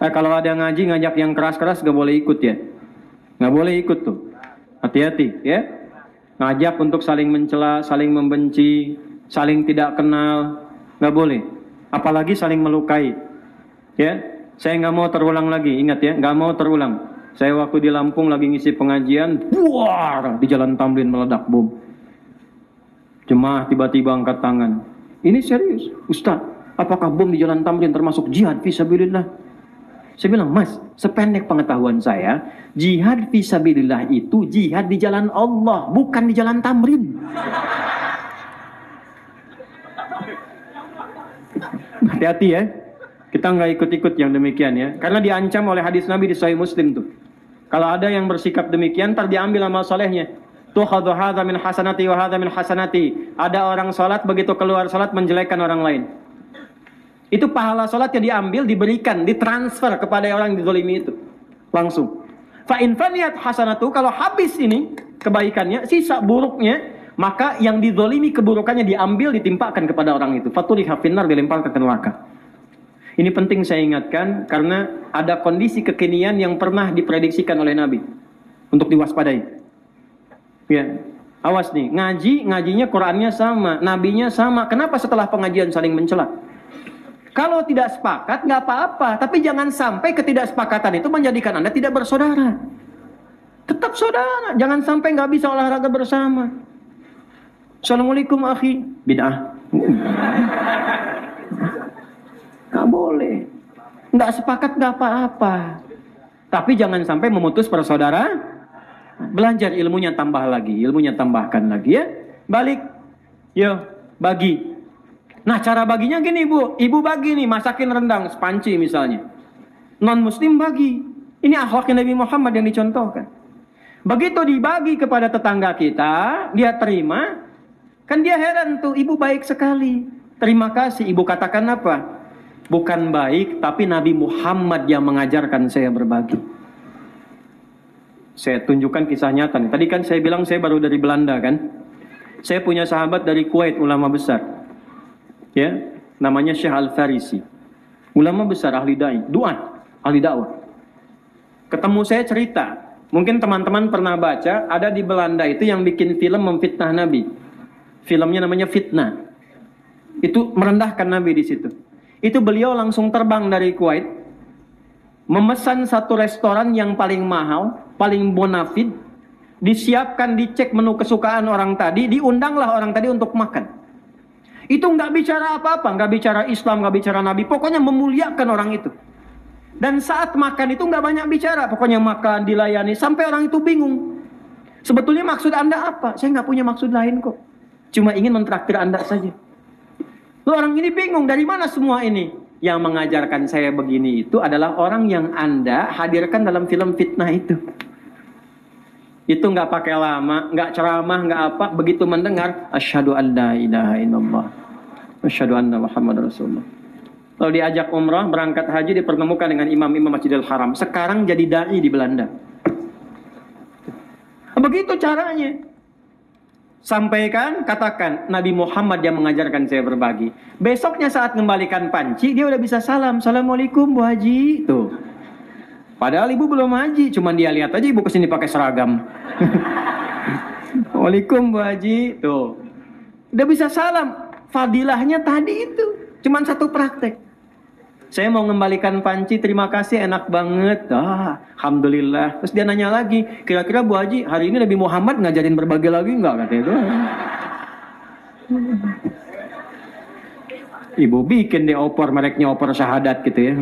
Kalau ada ngaji ngajak yang keras-keras nggak boleh ikut ya. Nggak boleh ikut tuh. Hati-hati ya. Ngajak untuk saling mencela, saling membenci, saling tidak kenal, nggak boleh. Apalagi saling melukai. Ya, saya nggak mau terulang lagi. Ingat ya, nggak mau terulang. Saya waktu di Lampung lagi ngisi pengajian, buar di Jalan Tamrin meledak bom. Jemaah tiba-tiba angkat tangan. Ini serius, Ustaz. Apakah bom di Jalan Tamrin termasuk jihad fisabilillah? Saya bilang, Mas, sependek pengetahuan saya, jihad fisabilillah itu jihad di jalan Allah, bukan di Jalan Tamrin. Hati-hati ya, kita nggak ikut-ikut yang demikian ya, karena diancam oleh hadis Nabi di Sahih Muslim tuh. Kalau ada yang bersikap demikian, ntar diambil amal solehnya. Tukhadhu hadza min hasanati wa hadza min hasanati. Ada orang salat, begitu keluar salat menjelekkan orang lain. Itu pahala salat yang diambil, diberikan, ditransfer kepada orang yang dizalimi itu. Langsung. Fa in faniyat hasanatu, kalau habis ini kebaikannya, sisa buruknya, maka yang dizalimi keburukannya diambil, ditimpakan kepada orang itu. Fatuliha finnar, dilemparkan ke neraka. Ini penting saya ingatkan karena ada kondisi kekinian yang pernah diprediksikan oleh Nabi untuk diwaspadai. Ya, awas nih, ngajinya Qurannya sama, nabinya sama. Kenapa setelah pengajian saling mencela? Kalau tidak sepakat nggak apa-apa, tapi jangan sampai ketidaksepakatan itu menjadikan Anda tidak bersaudara. Tetap saudara, jangan sampai nggak bisa olahraga bersama. Assalamualaikum akhi, bid'ah. Nggak boleh. Nggak sepakat nggak apa-apa. Tapi jangan sampai memutus persaudaraan. Belajar ilmunya tambah lagi. Ilmunya tambahkan lagi ya. Balik. Yo, bagi. Nah cara baginya gini bu. Ibu bagi nih masakin rendang. Sepanci misalnya. Non muslim bagi. Ini akhlaknya Nabi Muhammad yang dicontohkan. Begitu dibagi kepada tetangga kita. Dia terima. Kan dia heran tuh. Ibu baik sekali. Terima kasih. Ibu katakan apa? Bukan baik, tapi Nabi Muhammad yang mengajarkan saya berbagi. Saya tunjukkan kisah nyata nih. Tadi kan saya bilang saya baru dari Belanda kan. Saya punya sahabat dari Kuwait, ulama besar. Ya, namanya Syekh Al-Farisi. Ulama besar, ahli ahli dakwah. Ketemu saya cerita. Mungkin teman-teman pernah baca, ada di Belanda itu yang bikin film memfitnah Nabi. Filmnya namanya Fitnah. Itu merendahkan Nabi di situ. Itu beliau langsung terbang dari Kuwait, memesan satu restoran yang paling mahal, paling bonafid, disiapkan, dicek menu kesukaan orang tadi, diundanglah orang tadi untuk makan. Itu nggak bicara apa-apa, nggak bicara Islam, nggak bicara Nabi, pokoknya memuliakan orang itu. Dan saat makan itu nggak banyak bicara, pokoknya makan, dilayani, sampai orang itu bingung. Sebetulnya maksud Anda apa? Saya nggak punya maksud lain kok, cuma ingin mentraktir Anda saja. Orang ini bingung, dari mana semua ini? Yang mengajarkan saya begini itu adalah orang yang Anda hadirkan dalam film fitnah itu. Itu nggak pakai lama, nggak ceramah, nggak apa. Begitu mendengar, asyhadu an la ilaha illallah, asyhadu anna Muhammad Rasulullah. Lalu diajak umrah, berangkat haji, dipertemukan dengan imam-imam Masjidil Haram. Sekarang jadi dai di Belanda. Begitu caranya. Sampaikan, katakan, Nabi Muhammad yang mengajarkan saya berbagi. Besoknya saat mengembalikan panci, dia udah bisa salam. Assalamualaikum Bu Haji. Tuh. Padahal ibu belum haji, cuman dia lihat aja ibu kesini pakai seragam. Assalamualaikum Bu Haji. Tuh. Udah bisa salam. Fadilahnya tadi itu. Cuman satu praktek. Saya mau mengembalikan panci, terima kasih, enak banget. Alhamdulillah. Terus dia nanya lagi, kira-kira Bu Haji, hari ini Nabi Muhammad ngajarin berbagi lagi enggak? Katanya itu. Ibu bikin deh opor, mereknya opor syahadat gitu ya.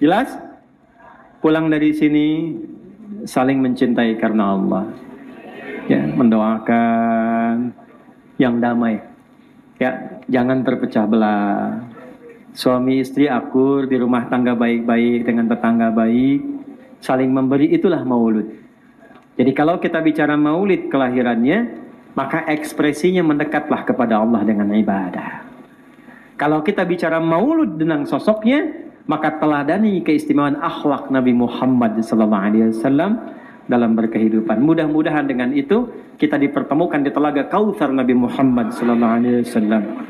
Jelas? Pulang dari sini, saling mencintai karena Allah. Ya, mendoakan yang damai. Ya, jangan terpecah belah. Suami istri akur, di rumah tangga baik-baik, dengan tetangga baik, saling memberi, itulah maulud. Jadi kalau kita bicara maulid kelahirannya, maka ekspresinya mendekatlah kepada Allah dengan ibadah. Kalau kita bicara maulud dengan sosoknya, maka teladani keistimewaan akhlak Nabi Muhammad SAW dalam berkehidupan. Mudah-mudahan dengan itu kita dipertemukan di telaga Kautsar Nabi Muhammad SAW.